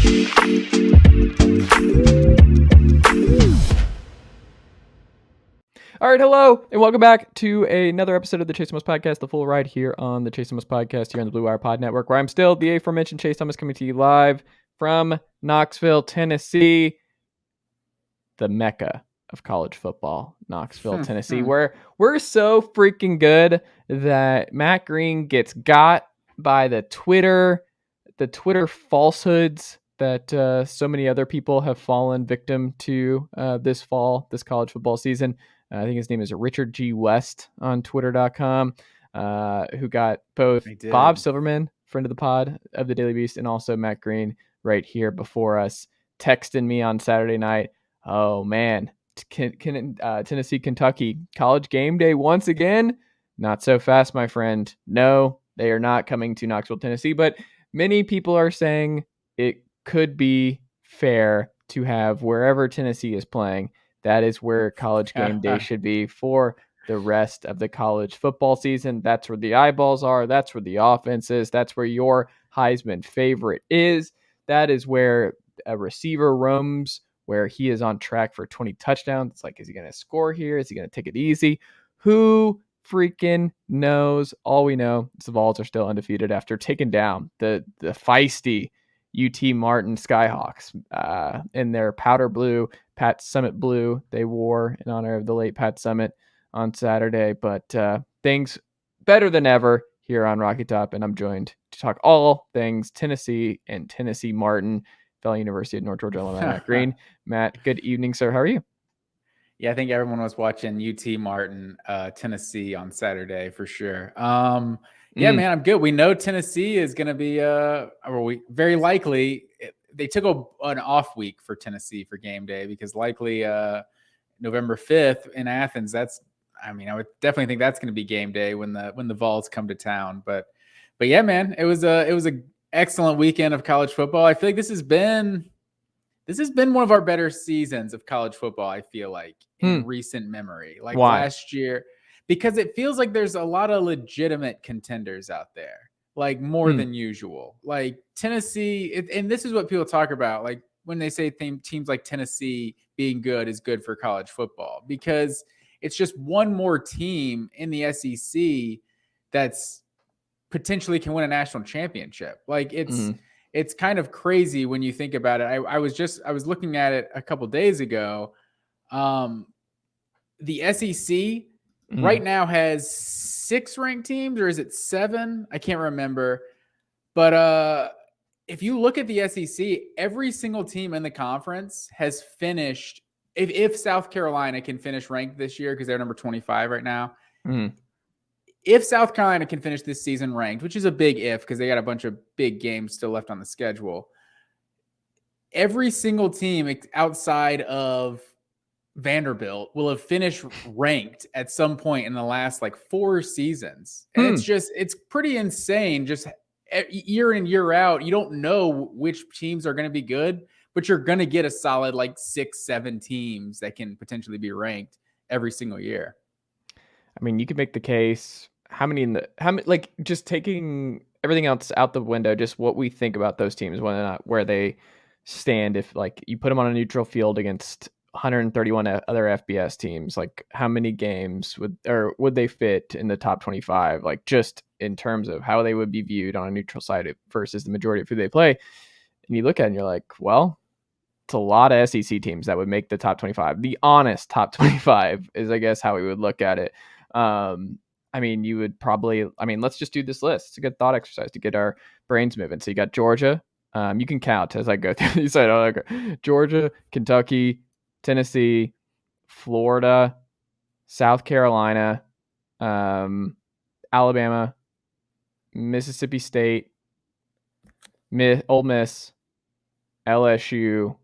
All right, hello, and welcome back to another episode of the Chase Thomas Podcast, the full ride here on the Chase Thomas Podcast here on the Blue Wire Pod Network, where I'm still the aforementioned Chase Thomas coming to you live from Knoxville, Tennessee, the mecca of college football, Knoxville, Tennessee, where we're so freaking good that Matt Green gets got by the Twitter falsehoods that so many other people have fallen victim to this college football season. I think his name is Richard G. West on Twitter.com, who got both Bob Silverman, friend of the pod of the Daily Beast, and also Matt Green right here before us, texting me on Saturday night. Oh, man, Tennessee, Kentucky, college game day once again? Not so fast, my friend. No, they are not coming to Knoxville, Tennessee, but many people are saying it could be fair to have wherever Tennessee is playing. That is where college game day should be for the rest of the college football season. That's where the eyeballs are. That's where the offense is. That's where your Heisman favorite is. That is where a receiver roams, where he is on track for 20 touchdowns. It's like, is he going to score here? Is he going to take it easy? Who freaking knows? All we know is the Vols are still undefeated after taking down the feisty UT Martin Skyhawks in their powder blue, Pat Summitt blue they wore in honor of the late Pat Summitt on Saturday. But things better than ever here on Rocky Top, and I'm joined to talk all things Tennessee and Tennessee Martin, fellow University of North Georgia alumni, Matt Green. Matt, good evening, sir. How are you? Yeah, I think everyone was watching UT Martin, Tennessee on Saturday for sure. Yeah, man, I'm good. We know Tennessee is going to be, very likely, they took an off week for Tennessee for game day because likely November 5th in Athens, I would definitely think that's going to be game day when the Vols come to town. But yeah, man, it was a excellent weekend of college football. I feel like this has been one of our better seasons of college football, I feel like, in recent memory. Like Why? Last year, because it feels like there's a lot of legitimate contenders out there, like more than usual. Like Tennessee, and this is what people talk about, like when they say teams like Tennessee being good is good for college football, because it's just one more team in the SEC that's potentially can win a national championship. Like it's kind of crazy when you think about it. I was looking at it a couple days ago. The SEC right now has 6 ranked teams, or is it 7? I can't remember. But if you look at the SEC, every single team in the conference has finished. If South Carolina can finish ranked this year, because they're number 25 right now. If South Carolina can finish this season ranked, which is a big if because they got a bunch of big games still left on the schedule, every single team outside of Vanderbilt will have finished ranked at some point in the last 4 seasons. And it's pretty insane. Just year in, year out, you don't know which teams are going to be good, but you're going to get a solid 6, 7 teams that can potentially be ranked every single year. I mean, you could make the case. How many just taking everything else out the window, just what we think about those teams, whether or not where they stand. If you put them on a neutral field against 131 other FBS teams, how many games would they fit in the top 25? Just in terms of how they would be viewed on a neutral side versus the majority of who they play. And you look at it and you're like, well, it's a lot of SEC teams that would make the top 25. The honest top 25 is, I guess, how we would look at it. You would probably, let's just do this list. It's a good thought exercise to get our brains moving. So you got Georgia. You can count as I go through. You said, Georgia, Kentucky, Tennessee, Florida, South Carolina, Alabama, Mississippi State, Ole Miss, LSU,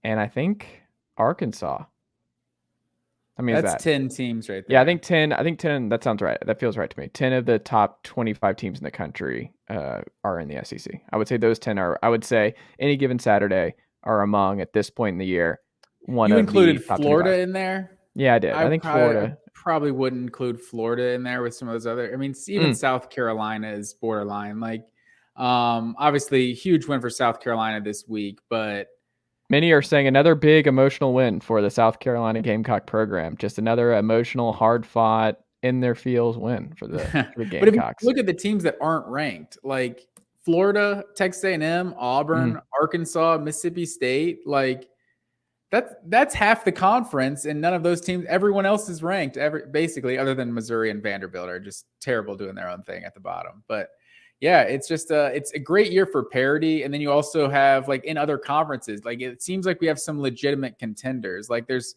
and I think Arkansas. That's 10 teams right there. Yeah, I think 10. That sounds right. That feels right to me. 10 of the top 25 teams in the country are in the SEC. I would say those 10 are. I would say any given Saturday are among, at this point in the year, one. You of included the top Florida 25. In there. Yeah, I did. I think Florida. I probably wouldn't include Florida in there with some of those other. Even South Carolina is borderline. Obviously, huge win for South Carolina this week, but many are saying another big emotional win for the South Carolina Gamecock program. Just another emotional, hard-fought, in their feels win for the but if you Gamecocks. look at the teams that aren't ranked, like Florida, Texas A&M, Auburn, Arkansas, Mississippi State, like that's half the conference, and none of those teams, everyone else is ranked. Basically, other than Missouri and Vanderbilt, are just terrible doing their own thing at the bottom. But yeah, it's just it's a great year for parity. And then you also have, like, in other conferences, like, it seems like we have some legitimate contenders. Like, there's,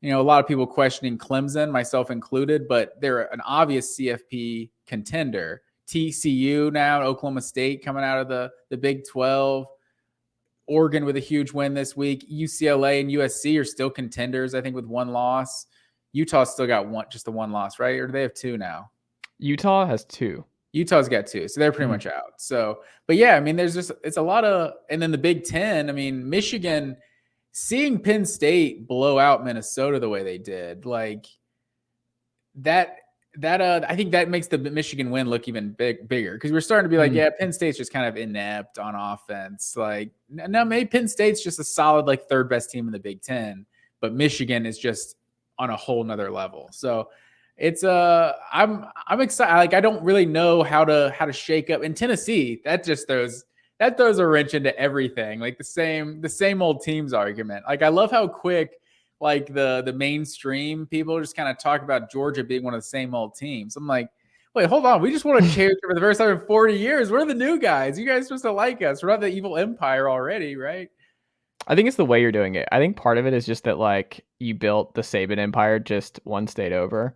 a lot of people questioning Clemson, myself included, but they're an obvious CFP contender. TCU now, Oklahoma State coming out of the Big 12. Oregon with a huge win this week. UCLA and USC are still contenders, I think, with one loss. Utah still got just the one loss, right? Or do they have two now? Utah has two. Utah's got two, so they're pretty much out. So, but yeah, I mean, it's a lot of, and then the Big Ten. I mean, Michigan, seeing Penn State blow out Minnesota the way they did, like that. I think that makes the Michigan win look even bigger, because we're starting to be like, yeah, Penn State's just kind of inept on offense. Like, no, maybe Penn State's just a solid, like, third best team in the Big Ten, but Michigan is just on a whole nother level. So it's I'm excited. Like, I don't really know how to shake up in Tennessee. That throws a wrench into everything. Like the same old teams argument. Like, I love how quick, like, the mainstream people just kind of talk about Georgia being one of the same old teams. I'm like, wait, hold on. We just won a championship for the first time in 40 years. We're the new guys. You guys are supposed to like us. We're not the evil empire already, right? I think it's the way you're doing it. I think part of it is just that, like, you built the Saban empire just one state over.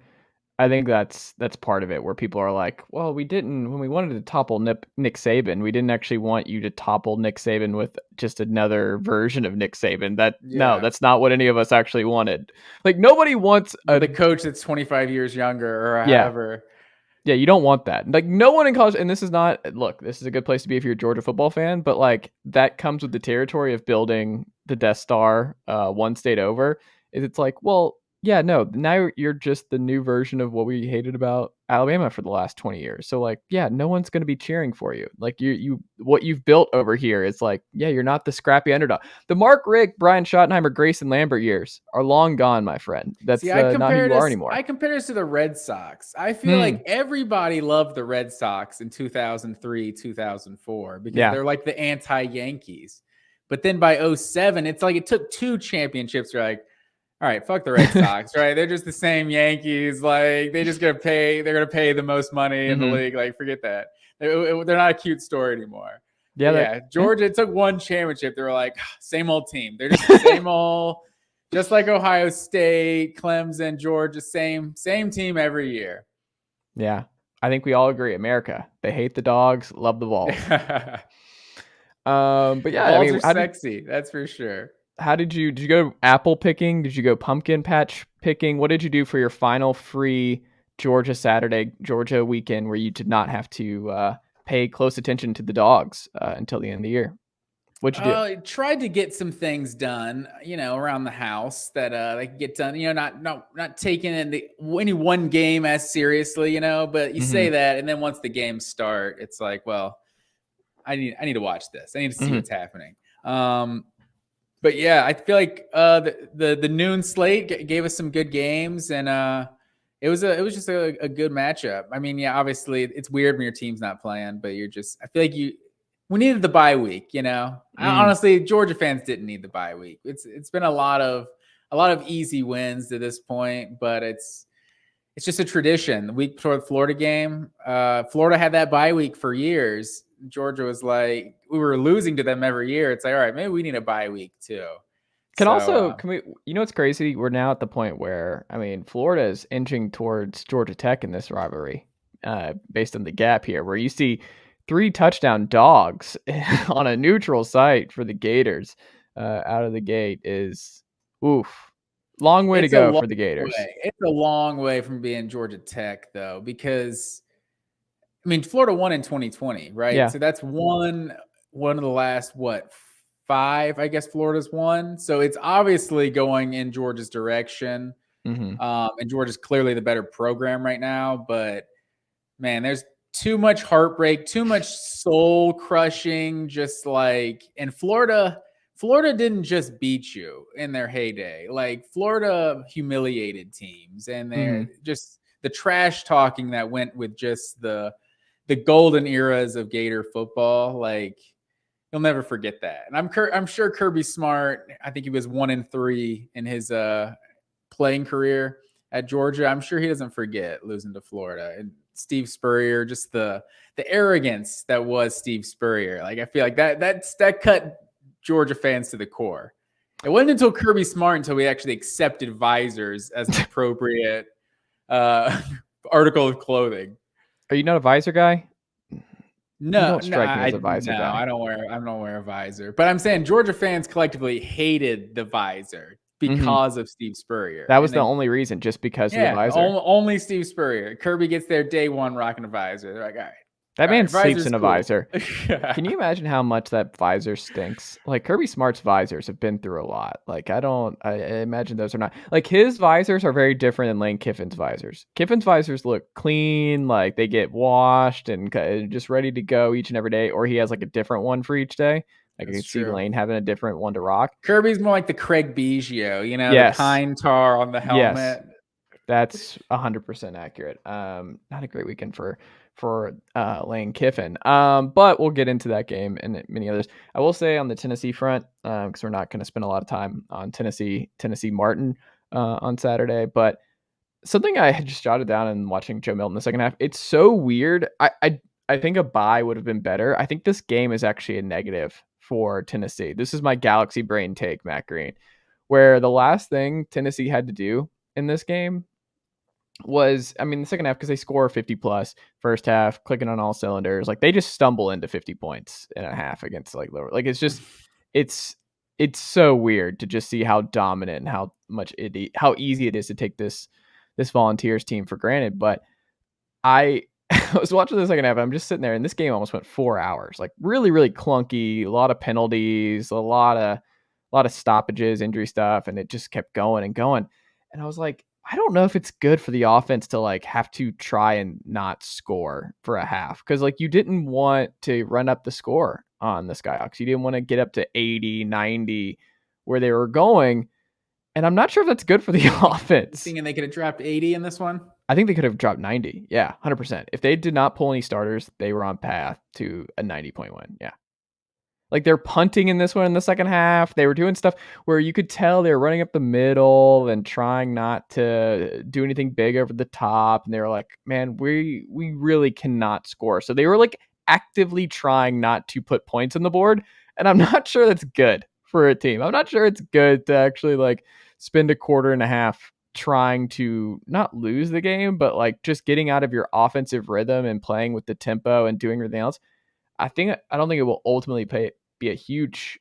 I think that's part of it, where people are like, well, when we wanted to topple Nick Saban, we didn't actually want you to topple Nick Saban with just another version of Nick Saban. No, that's not what any of us actually wanted. Like, nobody wants the coach that's 25 years younger or however. Yeah, you don't want that. Like, no one in college, and this is a good place to be if you're a Georgia football fan, but, like, that comes with the territory of building the Death Star one state over. It's like, well, yeah, no, now you're just the new version of what we hated about Alabama for the last 20 years. So, like, yeah, no one's going to be cheering for you. Like, what you've built over here is like, yeah, you're not the scrappy underdog. The Mark Richt, Brian Schottenheimer, Grayson Lambert years are long gone, my friend. That's not who you are anymore. I compare this to the Red Sox. I feel like everybody loved the Red Sox in 2003, 2004, because they're like the anti-Yankees. But then by 2007, it's like it took two championships. You're like, all right, fuck the Red Sox, right? They're just the same Yankees. Like, they're going to pay the most money in the league. Like, forget that. They're not a cute story anymore. Yeah. Georgia, it took one championship. They were like, same old team. They're just the same old, just like Ohio State, Clemson, Georgia, same team every year. Yeah. I think we all agree. America, they hate the dogs, love the balls. But yeah, balls are sexy. That's for sure. How did you go apple picking? Did you go pumpkin patch picking? What did you do for your final free Georgia weekend, where you did not have to pay close attention to the dogs until the end of the year? What'd you do? I tried to get some things done, around the house that they could get done. Not taking any one game as seriously, but you say that, and then once the games start, it's like, well, I need to watch this. I need to see what's happening. But yeah, I feel like the noon slate gave us some good games, and it was just a good matchup. I mean, yeah, obviously it's weird when your team's not playing, but I feel like we needed the bye week. Honestly, Georgia fans didn't need the bye week. It's been a lot of easy wins to this point, but it's just a tradition. The week before the Florida game, Florida had that bye week for years. Georgia was like, we were losing to them every year. It's like, all right, maybe we need a bye week too. Can we, what's crazy? We're now at the point where, I mean, Florida is inching towards Georgia Tech in this rivalry, based on the gap here, where you see 3 touchdown dogs on a neutral site for the Gators out of the gate is, long way to go for the Gators. It's a long way from being Georgia Tech, though, because, I mean, Florida won in 2020, right? Yeah. So that's one of the last, 5, I guess Florida's won. So it's obviously going in Georgia's direction. And Georgia's clearly the better program right now. But, man, too much heartbreak, too much soul crushing, just like, and Florida didn't just beat you in their heyday. Like Florida humiliated teams, and they're just the trash talking that went with just the golden eras of Gator football. Like you'll never forget that. And I'm sure Kirby Smart, I think he was 1-3 in his playing career at Georgia. I'm sure he doesn't forget losing to Florida. And Steve Spurrier, just the arrogance that was Steve Spurrier. Like I feel like that cut Georgia fans to the core. It wasn't until Kirby Smart until we actually accepted visors as an appropriate article of clothing. Are you not a visor guy? No, you don't strike me as a visor guy. I don't wear a visor. But I'm saying Georgia fans collectively hated the visor because of Steve Spurrier. That was the only reason, just because of the visor. Only Steve Spurrier. Kirby gets there day one rocking a visor. They're like, all right. That man sleeps in a visor. Can you imagine how much that visor stinks? Like Kirby Smart's visors have been through a lot. Like I imagine those are not like his visors are very different than Lane Kiffin's visors. Kiffin's visors look clean, like they get washed and just ready to go each and every day, or he has like a different one for each day. Like I can see Lane having a different one to rock. Kirby's more like the Craig Biggio, the pine tar on the helmet. Yes. That's 100% accurate. Not a great weekend for Lane Kiffin. But we'll get into that game and many others. I will say on the Tennessee front, because we're not going to spend a lot of time on Tennessee Martin on Saturday, but something I had just jotted down and watching Joe Milton in the second half. It's so weird. I think a bye would have been better. I think this game is actually a negative for Tennessee. This is my galaxy brain take, Matt Green, where the last thing Tennessee had to do in this game was, the second half, because they score 50 plus, first half clicking on all cylinders, like they just stumble into 50 points in a half against like lower, like it's just it's so weird to just see how dominant and how easy it is to take this Volunteers team for granted. But I was watching the second half, I'm just sitting there, and this game almost went 4 hours, like really, really clunky, a lot of penalties, a lot of stoppages, injury stuff, and it just kept going and going. And I was like, I don't know if it's good for the offense to like have to try and not score for a half, because like you didn't want to run up the score on the Skyhawks. You didn't want to get up to 80, 90 where they were going. And I'm not sure if that's good for the offense. Thinking they could have dropped 80 in this one? I think they could have dropped 90. Yeah, 100%. If they did not pull any starters, they were on path to a 90-point win. Yeah. Like they're punting in this one in the second half. They were doing stuff where you could tell they were running up the middle and trying not to do anything big over the top. And they were like, man, we really cannot score. So they were like actively trying not to put points on the board. And I'm not sure that's good for a team. I'm not sure it's good to actually like spend a quarter and a half trying to not lose the game, but like just getting out of your offensive rhythm and playing with the tempo and doing everything else. I don't think it will ultimately be a huge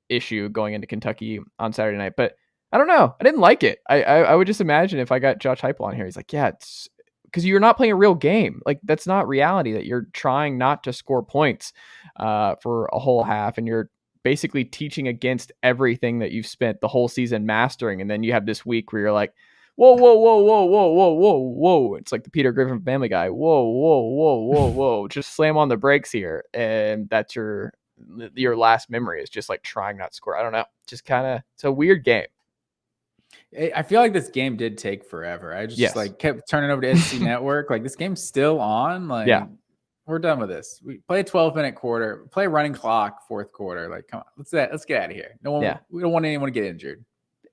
issue going into Kentucky on Saturday night, but I don't know. I didn't like it. I would just imagine if I got Josh Heupel on here, he's like, yeah, it's because you're not playing a real game. Like that's not reality, that you're trying not to score points for a whole half, and you're basically teaching against everything that you've spent the whole season mastering. And then you have this week where you're like, whoa, whoa, whoa, whoa, whoa, whoa, whoa, whoa. It's like the Peter Griffin Family Guy. Whoa, whoa, whoa, whoa, whoa. Just slam on the brakes here. And that's your last memory, is just like trying not to score. I don't know. Just kind of, it's a weird game. I feel like this game did take forever. I just like kept turning over to SC Network. Like this game's still on. Like, yeah, we're done with this. We play a 12-minute quarter, play running clock, fourth quarter. Like, come on, let's get out of here. We don't want anyone to get injured.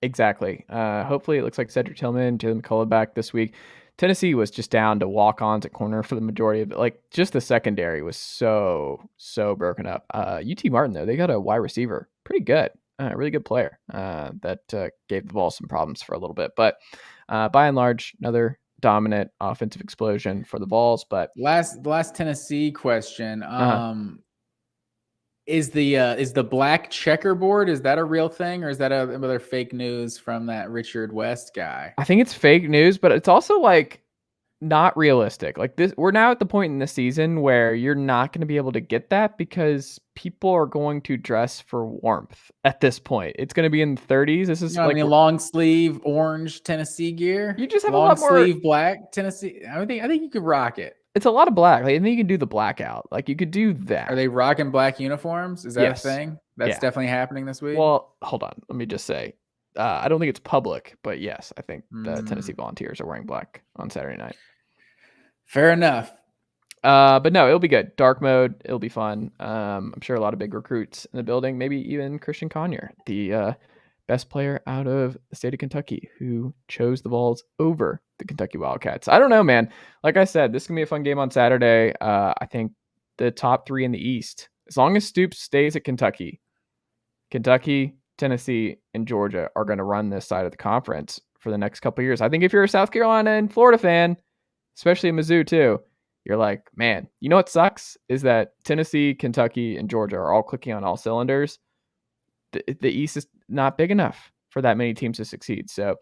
Exactly. Hopefully it looks like Cedric Tillman, Jalen McCullough back this week. Tennessee was just down to walk-ons at corner for the majority of it. Like just the secondary was so broken up. UT Martin though, they got a wide receiver, pretty good, really good player that gave the ball some problems for a little bit. But by and large, another dominant offensive explosion for the Vols. But last Tennessee question. Is the black checkerboard, is that a real thing, or is that another fake news from that Richard West guy? I think it's fake news, but it's also like not realistic. Like this, we're now at the point in the season where you're not going to be able to get that because people are going to dress for warmth at this point. It's going to be in the 30s. This is long sleeve orange Tennessee gear. You just have long a lot more sleeve black Tennessee. I think you could rock it. It's a lot of black. Like, I think you can do the blackout. Like, you could do that. Are they rocking black uniforms? Is that a thing? That's definitely happening this week? Well, hold on. Let me just say. I don't think it's public, but yes, I think the Tennessee Volunteers are wearing black on Saturday night. Fair enough. But no, it'll be good. Dark mode, it'll be fun. I'm sure a lot of big recruits in the building. Maybe even Christian Conyer, the best player out of the state of Kentucky, who chose the Vols over the Kentucky Wildcats. I don't know, man. Like I said, this is gonna be a fun game on Saturday. I think the top 3 in the East, as long as Stoops stays at Kentucky, Tennessee, and Georgia are going to run this side of the conference for the next couple of years. I think if you're a South Carolina and Florida fan, especially Mizzou too, you're like, man, you know what sucks is that Tennessee, Kentucky, and Georgia are all clicking on all cylinders. The East is not big enough for that many teams to succeed. So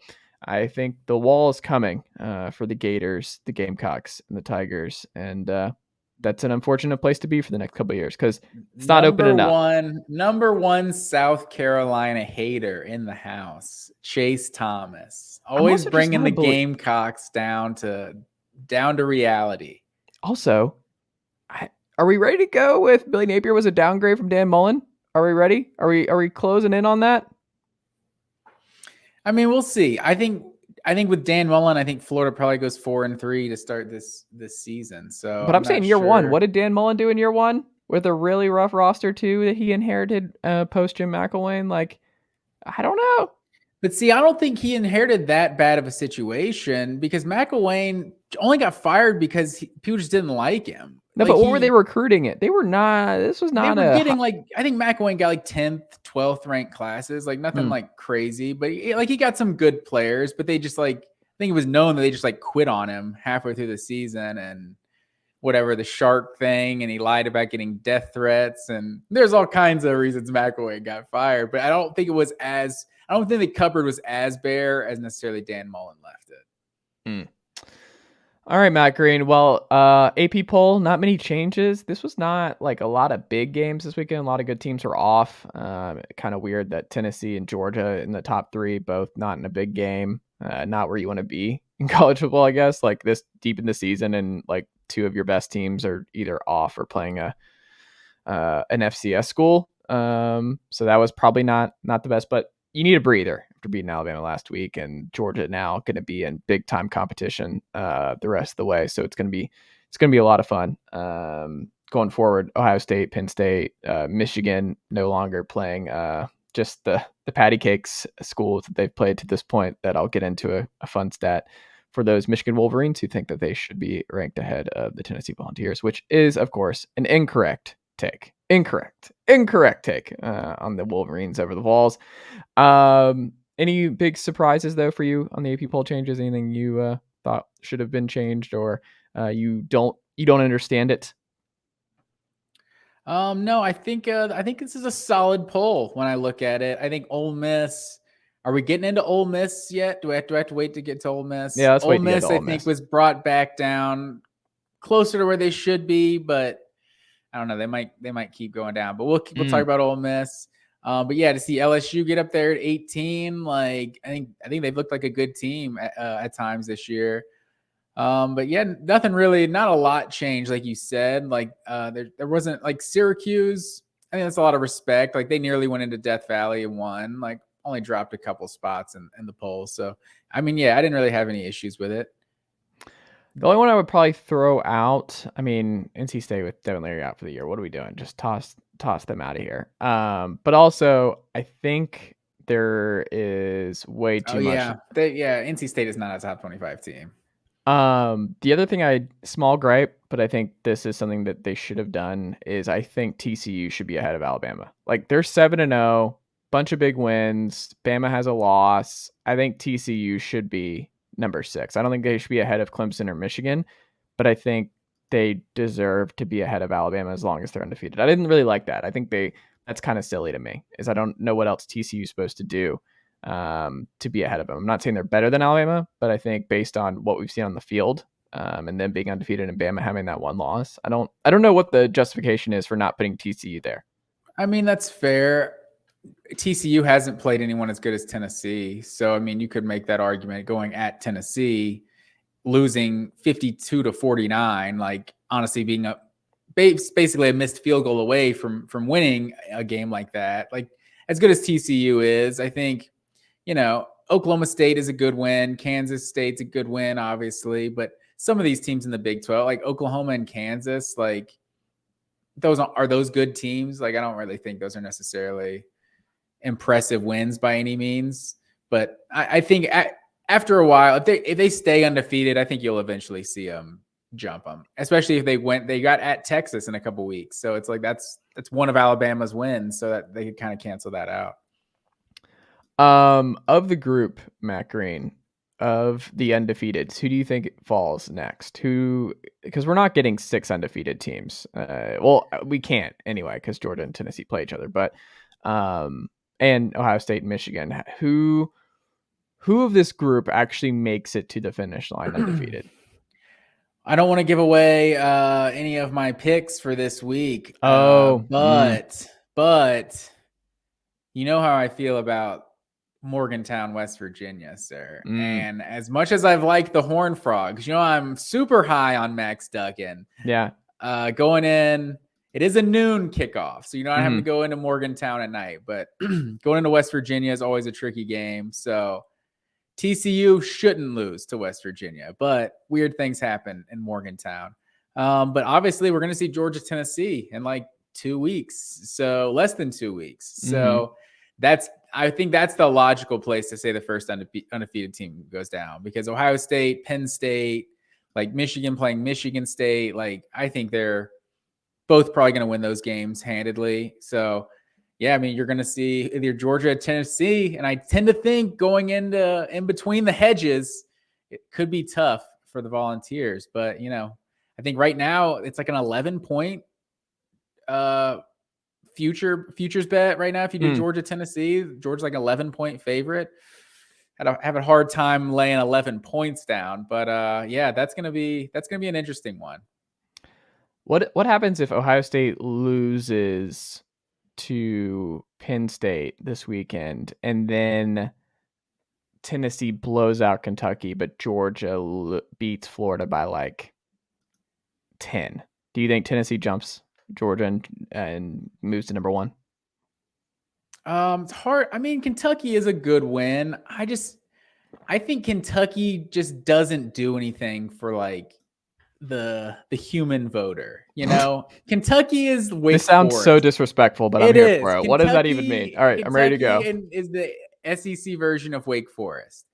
I think the wall is coming for the Gators, the Gamecocks, and the Tigers. And that's an unfortunate place to be for the next couple of years because it's not open enough. Number one South Carolina hater in the house, Chase Thomas, always bringing the Gamecocks down to reality. Also, are we ready to go with Billy Napier was a downgrade from Dan Mullen? Are we ready? Are we closing in on that? I mean, we'll see. I think with Dan Mullen, I think Florida probably goes 4-3 to start this season. So, but I'm saying year one. What did Dan Mullen do in year one with a really rough roster too that he inherited post Jim McElwain? Like, I don't know. But see, I don't think he inherited that bad of a situation because McElwain only got fired because people just didn't like him. No, like but what were they recruiting it? They were not. This was not. They were getting I think McElwain got 10th, 12th ranked classes, like nothing like crazy. But he got some good players, but they just I think it was known that they just quit on him halfway through the season and whatever the shark thing, and he lied about getting death threats, and there's all kinds of reasons McElwain got fired. But I don't think the cupboard was as bare as necessarily Dan Mullen left it. All right, Matt Green. Well, AP poll, not many changes. This was not a lot of big games this weekend. A lot of good teams are off. Kind of weird that Tennessee and Georgia in the top 3, both not in a big game. Not where you want to be in college football, I guess. This deep in the season, and 2 of your best teams are either off or playing an FCS school. So that was probably not the best, but you need a breather after beating Alabama last week, and Georgia now going to be in big time competition the rest of the way. So it's going to be a lot of fun going forward. Ohio State, Penn State, Michigan no longer playing just the patty cakes schools that they've played to this point. That I'll get into a fun stat for those Michigan Wolverines who think that they should be ranked ahead of the Tennessee Volunteers, which is of course an incorrect take. Incorrect take on the Wolverines over the Vols. Any big surprises though for you on the AP poll changes? Anything you thought should have been changed, or you don't understand it? No, I think this is a solid poll when I look at it. I think Ole Miss. Are we getting into Ole Miss yet? Do I have to wait to get to Ole Miss? Yeah, let's wait to get to Ole Miss. I think was brought back down closer to where they should be, but I don't know. They might keep going down. But we'll talk about Ole Miss. But yeah, to see LSU get up there at 18, I think they've looked like a good team at times this year. But yeah, nothing really, not a lot changed, like you said. There wasn't Syracuse. I think that's a lot of respect. They nearly went into Death Valley and won. Only dropped a couple spots in the polls. So I mean, yeah, I didn't really have any issues with it. The only one I would probably throw out, I mean, NC State with Devin Leary out for the year. What are we doing? Just toss them out of here. But also, I think there is way too much. NC State is not a top 25 team. The other thing small gripe, but I think this is something that they should have done, is I think TCU should be ahead of Alabama. They're 7-0, bunch of big wins. Bama has a loss. I think TCU should be number 6. I don't think they should be ahead of Clemson or Michigan, but I think they deserve to be ahead of Alabama as long as they're undefeated. I didn't really like that. I think that's kind of silly to me, is I don't know what else TCU is supposed to do to be ahead of them. I'm not saying they're better than Alabama, but I think based on what we've seen on the field and them being undefeated and Bama having that one loss, I don't know what the justification is for not putting TCU there. I mean, that's fair. TCU hasn't played anyone as good as Tennessee. So, I mean, you could make that argument going at Tennessee. losing 52-49, like honestly being basically a missed field goal away from winning a game like that. Like as good as TCU is, I think, Oklahoma State is a good win. Kansas State's a good win, obviously, but some of these teams in the Big 12, like Oklahoma and Kansas, like those good teams. Like I don't really think those are necessarily impressive wins by any means, but I think after a while, if they stay undefeated, I think you'll eventually see them jump them, especially if they got at Texas in a couple weeks. So it's like that's one of Alabama's wins, so that they could kind of cancel that out. Of the group, Matt Green, of the undefeateds, who do you think falls next? Because we're not getting 6 undefeated teams. Well, we can't anyway because Georgia and Tennessee play each other, but and Ohio State and Michigan. Who of this group actually makes it to the finish line undefeated? I don't want to give away any of my picks for this week. But you know how I feel about Morgantown, West Virginia, sir. And as much as I've liked the Horned Frogs, I'm super high on Max Duggan. Yeah. Going in, it is a noon kickoff, so you're not having to go into Morgantown at night. But going into West Virginia is always a tricky game. So TCU shouldn't lose to West Virginia, but weird things happen in Morgantown. But obviously, we're going to see Georgia, Tennessee in like 2 weeks, so less than 2 weeks. So I think that's the logical place to say the first undefeated team goes down, because Ohio State, Penn State, like Michigan playing Michigan State, like I think they're both probably going to win those games handedly. So yeah, I mean, you're going to see either Georgia or Tennessee, and I tend to think going in between the hedges, it could be tough for the Volunteers. But I think right now it's like an 11-point futures bet right now. If you do Georgia, Tennessee, Georgia's like 11-point favorite. I have a hard time laying 11 points down, but yeah, that's gonna be an interesting one. What happens if Ohio State loses to Penn State this weekend, and then Tennessee blows out Kentucky, but Georgia beats Florida by like 10? Do you think Tennessee jumps Georgia and moves to number 1? It's hard. I mean, Kentucky is a good win. I think Kentucky just doesn't do anything for like the human voter. Kentucky is Wake This sounds Forest. so disrespectful, but I'm here for it. What does that even mean? All right, I'm ready to go. And is the SEC version of Wake Forest.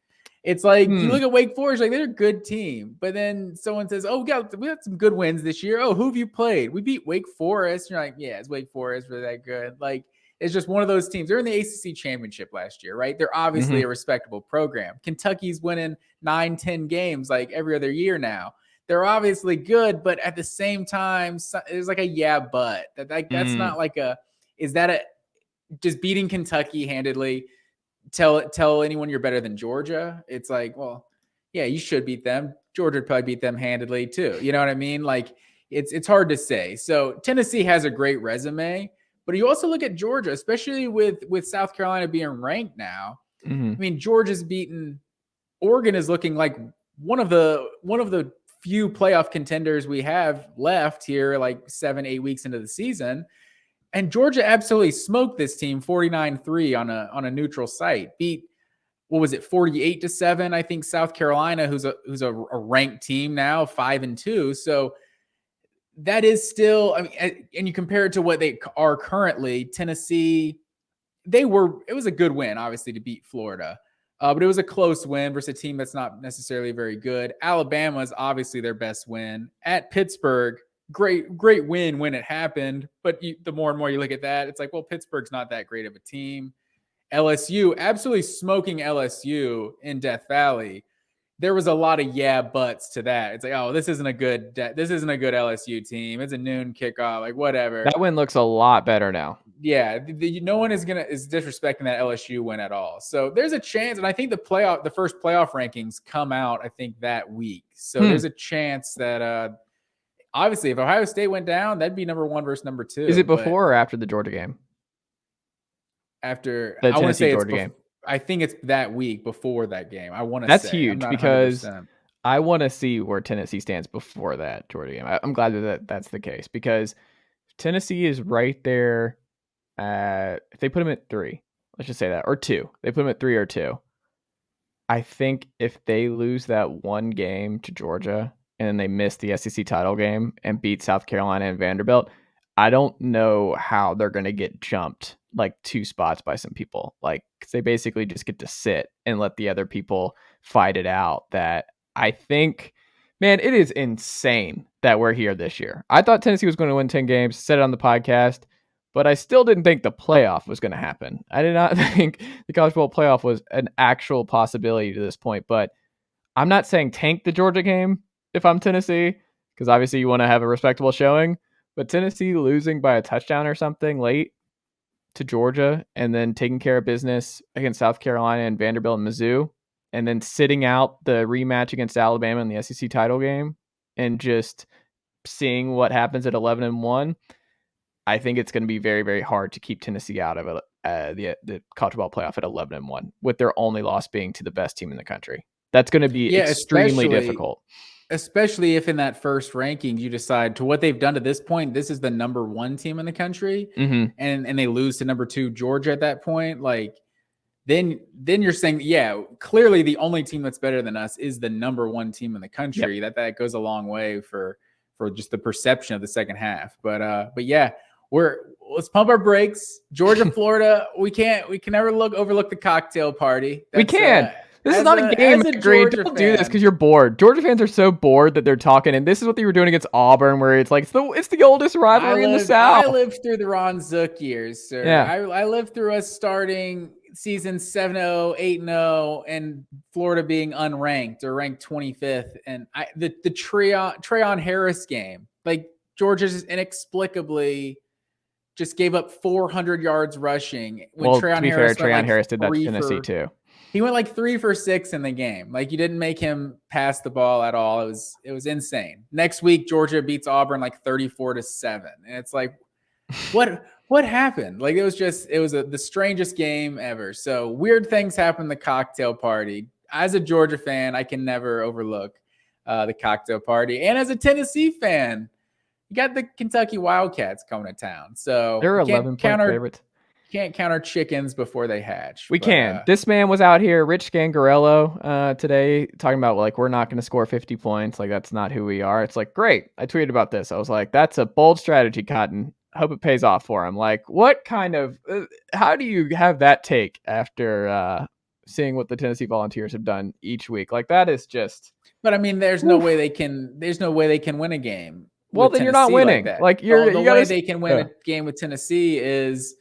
It's like you look at Wake Forest, like they're a good team, but then someone says, "Oh, we got some good wins this year. Oh, who have you played? We beat Wake Forest." And you're like, "Yeah, is Wake Forest really that good?" Like it's just one of those teams. They're in the ACC championship last year, right? They're obviously a respectable program. Kentucky's winning 9-10 games like every other year now. They're obviously good, but at the same time, there's like a but that's not like just beating Kentucky handedly? Tell anyone you're better than Georgia. It's like, well, yeah, you should beat them. Georgia would probably beat them handedly too. You know what I mean? Like it's hard to say. So Tennessee has a great resume, but you also look at Georgia, especially with South Carolina being ranked now. I mean, Georgia's beaten Oregon, is looking like one of the few playoff contenders we have left here, like 7-8 weeks into the season. And Georgia absolutely smoked this team 49-3 on a neutral site. Beat, what was it, 48-7? I think South Carolina, who's a ranked team now, 5-2. So that is still, I mean, and you compare it to what they are currently. Tennessee, it was a good win, obviously, to beat Florida. But it was a close win versus a team that's not necessarily very good. Alabama is obviously their best win. At Pittsburgh, great win when it happened. But the more and more you look at that, it's like, well, Pittsburgh's not that great of a team. LSU, absolutely smoking LSU in Death Valley. There was a lot of buts to that. It's like, oh, this isn't a good LSU team. It's a noon kickoff, like whatever. That win looks a lot better now. Yeah, no one is disrespecting that LSU win at all. So there's a chance, and I think the first playoff rankings come out, I think, that week. So there's a chance that obviously if Ohio State went down, that'd be number 1 versus number 2. Is it before or after the Georgia game? After the Tennessee Georgia game. I think it's that week before that game. I want to say that's huge because I want to see where Tennessee stands before that Georgia game. I'm glad that's the case, because Tennessee is right there. If they put them at 3, let's just say that, or 2, they put them at 3 or 2. I think if they lose that one game to Georgia and then they miss the SEC title game and beat South Carolina and Vanderbilt, I don't know how they're going to get jumped like 2 spots by some people. Like, cause they basically just get to sit and let the other people fight it out. That I think, man, it is insane that we're here this year. I thought Tennessee was going to win 10 games, said it on the podcast, but I still didn't think the playoff was going to happen. I did not think the college football playoff was an actual possibility to this point. But I'm not saying tank the Georgia game if I'm Tennessee, because obviously you want to have a respectable showing. But Tennessee losing by a touchdown or something late to Georgia and then taking care of business against South Carolina and Vanderbilt and Mizzou, and then sitting out the rematch against Alabama in the SEC title game and just seeing what happens at 11-1, I think it's going to be very, very hard to keep Tennessee out of the college football playoff at 11-1, with their only loss being to the best team in the country. That's going to be extremely difficult. Especially if in that first ranking you decide, to what they've done to this point, this is the number 1 team in the country, and they lose to number 2 Georgia at that point. Like, then you're saying, yeah, clearly the only team that's better than us is the number 1 team in the country. Yep. That goes a long way for just the perception of the second half. But yeah, let's pump our brakes. Georgia, Florida, we can never overlook the cocktail party. We can. This is not a game. Agreed. Don't do this because you're bored. Georgia fans are so bored that they're talking, and this is what they were doing against Auburn, where it's like it's the oldest rivalry in the South. I lived through the Ron Zook years, sir. Yeah. I lived through us starting season 7-0, 8-0, and Florida being unranked or ranked 25th, and the Treon Harris game, like Georgia just inexplicably just gave up 400 yards rushing. When Treon Harris did that to Tennessee too. He went like 3 for 6 in the game. Like, you didn't make him pass the ball at all. It was insane. Next week, Georgia beats Auburn like 34-7. And it's like, what happened? Like, it was the strangest game ever. So weird things happen in the cocktail party. As a Georgia fan, I can never overlook the cocktail party. And as a Tennessee fan, you got the Kentucky Wildcats coming to town. So they're 11-point favorites. Can't count our chickens before they hatch. We can. This man was out here, Rich Scangarello, today, talking about, like, we're not going to score 50 points. Like, that's not who we are. It's like, great. I tweeted about this. I was like, that's a bold strategy, Cotton. I hope it pays off for him. Like, what kind of, how do you have that take after seeing what the Tennessee Volunteers have done each week? Like, that is just. But I mean, there's no way they can win a game. Well, then you're not winning. Like the way they can win a game with Tennessee is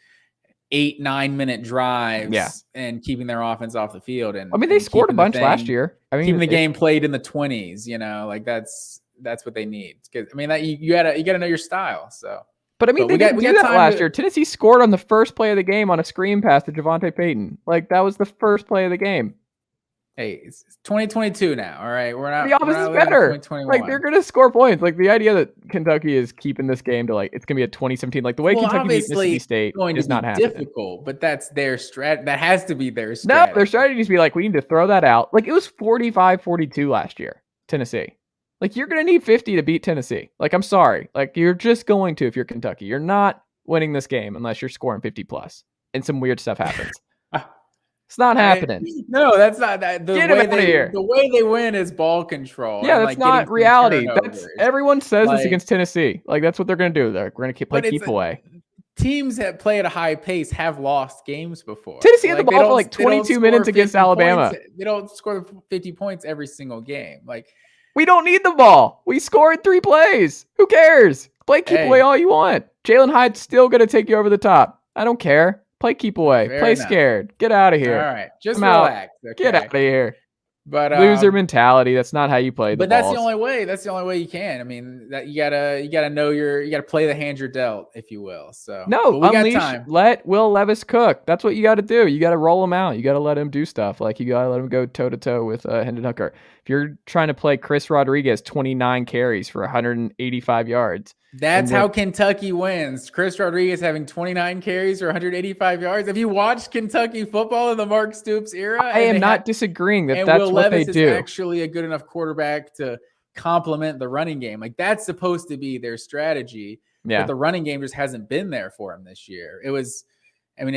8-9 minute drives and keeping their offense off the field. And I mean, they scored a bunch last year. I mean, keeping the game played in the 20s, like that's what they need. I mean, that you gotta know your style. So, but I mean, they didn't do that last year. Tennessee scored on the first play of the game on a screen pass to Javonte Payton. Like, that was the first play of the game. Hey, it's 2022 now. All right, the offense is better. Like, they're gonna score points. Like, the idea that Kentucky is keeping this game to, like, it's gonna be a 2017. Like, the way Kentucky beat Mississippi State is not happening. Difficult, but that's their strat. That has to be their strategy. No, their strategy is to be like, we need to throw that out. Like, it was 45-42 last year, Tennessee. Like, you're gonna need 50 to beat Tennessee. Like, I'm sorry. Like, you're just going to if you're Kentucky. You're not winning this game unless you're scoring 50 plus, and some weird stuff happens. It's not happening. No, that's not that. The way they win is ball control. Yeah, that's not reality. That's everyone says this against Tennessee. Like, that's what they're going to do. They're going to play keep away. Teams that play at a high pace have lost games before. Tennessee had the ball for like 22 minutes against Alabama. They don't score 50 points every single game. Like, we don't need the ball. We scored 3 plays. Who cares? Play keep away all you want. Jalen Hyde's still going to take you over the top. I don't care. Play keep away. Play scared. Get out of here. All right. Just relax. Okay. Get out of here. But loser mentality. That's not how you play. But that's the only way. That's the only way you can. I mean, that you gotta know you gotta play the hand you're dealt, if you will. So unleash. Let Will Levis cook. That's what you got to do. You got to roll him out. You got to let him do stuff. Like, you got to let him go toe to toe with Hendon Hooker. If you're trying to play Chris Rodriguez 29 carries for 185 yards, That's how Kentucky wins. Chris Rodriguez having 29 carries for 185 yards. Have you watched Kentucky football in the Mark Stoops era? I am not disagreeing that and that's Will what Levis they is do. actually a good enough quarterback to complement the running game. Like that's supposed to be their strategy. Yeah. But the running game just hasn't been there for him this year. It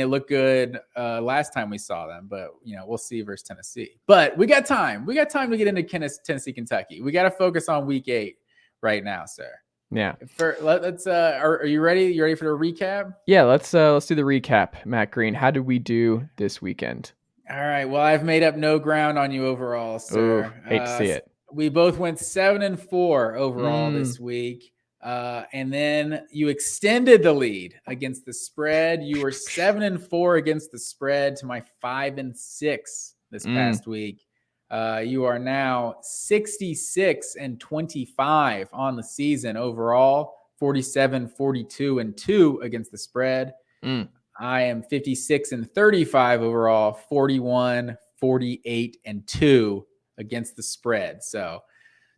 looked good last time we saw them, but we'll see versus Tennessee. But we got time. We got time to get into Tennessee, Kentucky. We got to focus on week 8 right now, sir. Yeah. Let's. Are you ready? You ready for the recap? Yeah. Let's do the recap. Matt Green, how did we do this weekend? All right. Well, I've made up no ground on you overall, sir. Ooh, hate to see it. We both went 7-4 overall this week. And then you extended the lead against the spread. You were 7-4 against the spread to my 5-6 this past week. You are now 66-25 on the season overall, 47-42-2 against the spread. I am 56-35 overall, 41-48-2 against the spread. So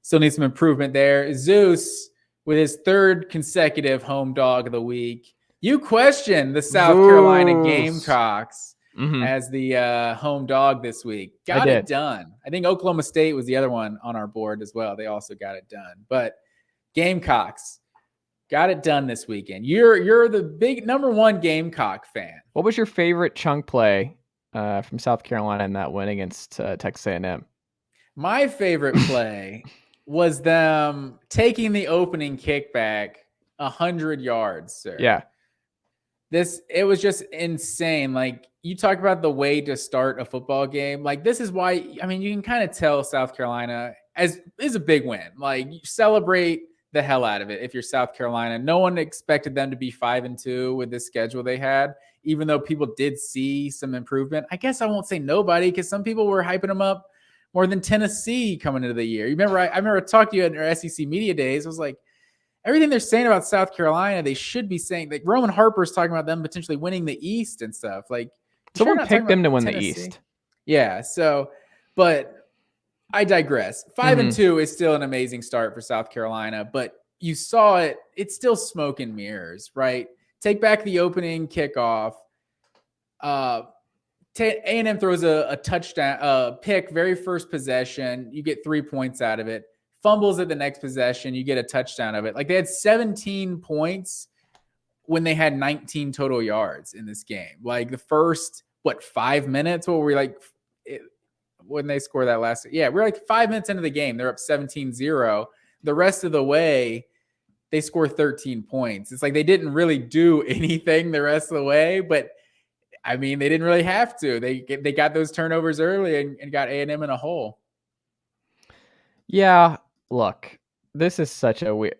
still need some improvement there. Zeus with his 3rd consecutive home dog of the week. You question the South Carolina Gamecocks as the home dog this week. Got it done. I think Oklahoma State was the other one on our board as well. They also got it done. But Gamecocks got it done this weekend. You're the big number 1 Gamecock fan. What was your favorite chunk play from South Carolina in that win against Texas A&M? My favorite play was them taking the opening kickback 100 yards, sir. Yeah. It was just insane. Like, you talk about the way to start a football game. Like, this is why, you can kind of tell South Carolina is a big win. Like, you celebrate the hell out of it if you're South Carolina. No one expected them to be 5-2 with this schedule they had, even though people did see some improvement. I guess I won't say nobody, because some people were hyping them up more than Tennessee coming into the year. You remember, I remember talking to you in our SEC media days. I was like, everything they're saying about South Carolina, they should be saying. Like, Roman Harper's talking about them potentially winning the East and stuff. Like, someone picked them to win the East. Yeah. So, but I digress. 5-2 is still an amazing start for South Carolina, but you saw it. It's still smoke and mirrors, right? Take back the opening kickoff. A&M throws a touchdown, pick, very first possession. You get 3 points out of it. Fumbles at the next possession. You get a touchdown of it. Like, they had 17 points when they had 19 total yards in this game. Like, the first, 5 minutes? What were we like when they scored that last? Yeah, we're like 5 minutes into the game. They're up 17-0. The rest of the way, they score 13 points. It's like they didn't really do anything the rest of the way, but they didn't really have to. They got those turnovers early and got A&M in a hole. Yeah, look, this is such a weird.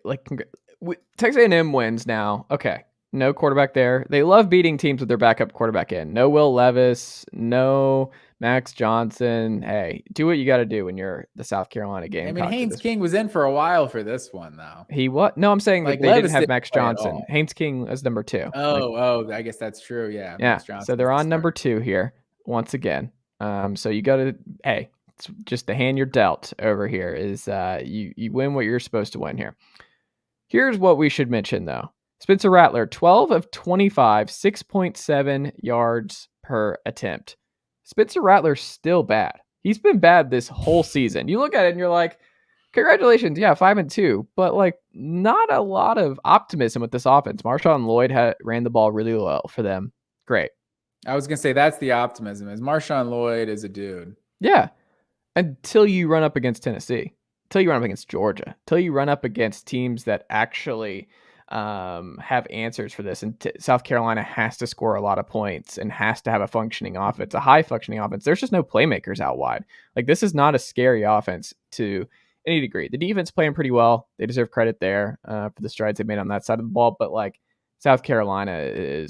Texas A&M wins now. Okay, no quarterback there. They love beating teams with their backup quarterback in. No Will Levis, no Max Johnson. Hey, do what you got to do when you're the South Carolina Gamecocks. Haynes King was in for a while for this one, though. He what? No, I'm saying like they didn't have Max Johnson. Haynes King is number 2. I guess that's true. Yeah. Yeah. So they're on number 2 here once again. So you got to, hey, it's just the hand you're dealt over here is you win what you're supposed to win here. Here's what we should mention, though. Spencer Rattler, 12 of 25, 6.7 yards per attempt. Spencer Rattler's still bad. He's been bad this whole season. You look at it and you're like, congratulations, yeah, 5-2, but like not a lot of optimism with this offense. Marshawn Lloyd ran the ball really well for them. Great. I was gonna say that's the optimism. Is Marshawn Lloyd is a dude. Yeah, until you run up against Tennessee, until you run up against Georgia, until you run up against teams that actually have answers for this. And South Carolina has to score a lot of points and has to have a functioning offense, a high functioning offense. There's just no playmakers out wide. Like, this is not a scary offense to any degree. The defense playing pretty well. They deserve credit there for the strides they made on that side of the ball. But like, South Carolina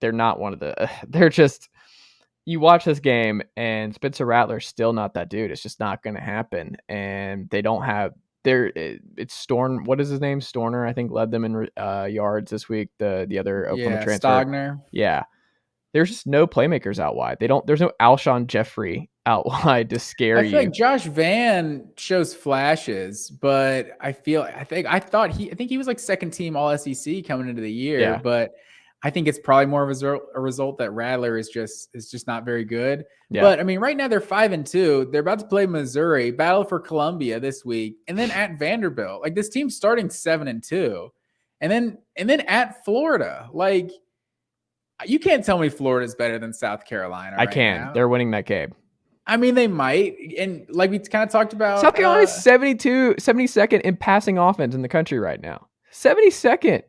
they're not one of the, they're just, you watch this game and Spencer Rattler's still not that dude. It's just not going to happen. And they don't have, it's Storn. What is his name? Storner, I think, led them in yards this week. The other Oklahoma transfer. Stogner. Yeah. there's just no playmakers out wide. There's no Alshon Jeffrey out wide to scare I feel you. like Josh Van shows flashes, but I think he was like second team All SEC coming into the year, Yeah. but I think it's probably more of a result that Rattler is just not very good. Yeah. But I mean, right now they're 5-2. They're about to play Missouri, battle for Columbia this week, and then at Vanderbilt. Like, this team's starting 7-2, and then at Florida. Like, you can't tell me Florida's better than South Carolina. I can. Now. They're winning that game. I mean, they might. And like we kind of talked about, South Carolina's 72nd in passing offense in the country right now. 72nd.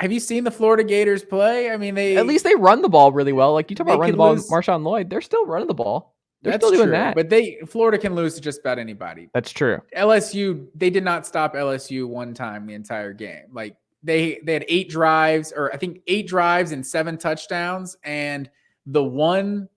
Have you seen the Florida Gators play? I mean, at least they run the ball really well. Like, you talk about running the ball, Marshawn Lloyd, they're still running the ball. They're still doing that. But Florida can lose to just about anybody. That's true. LSU, they did not stop LSU one time the entire game. Like, they had 8 drives, or I think 8 drives and 7 touchdowns, and the one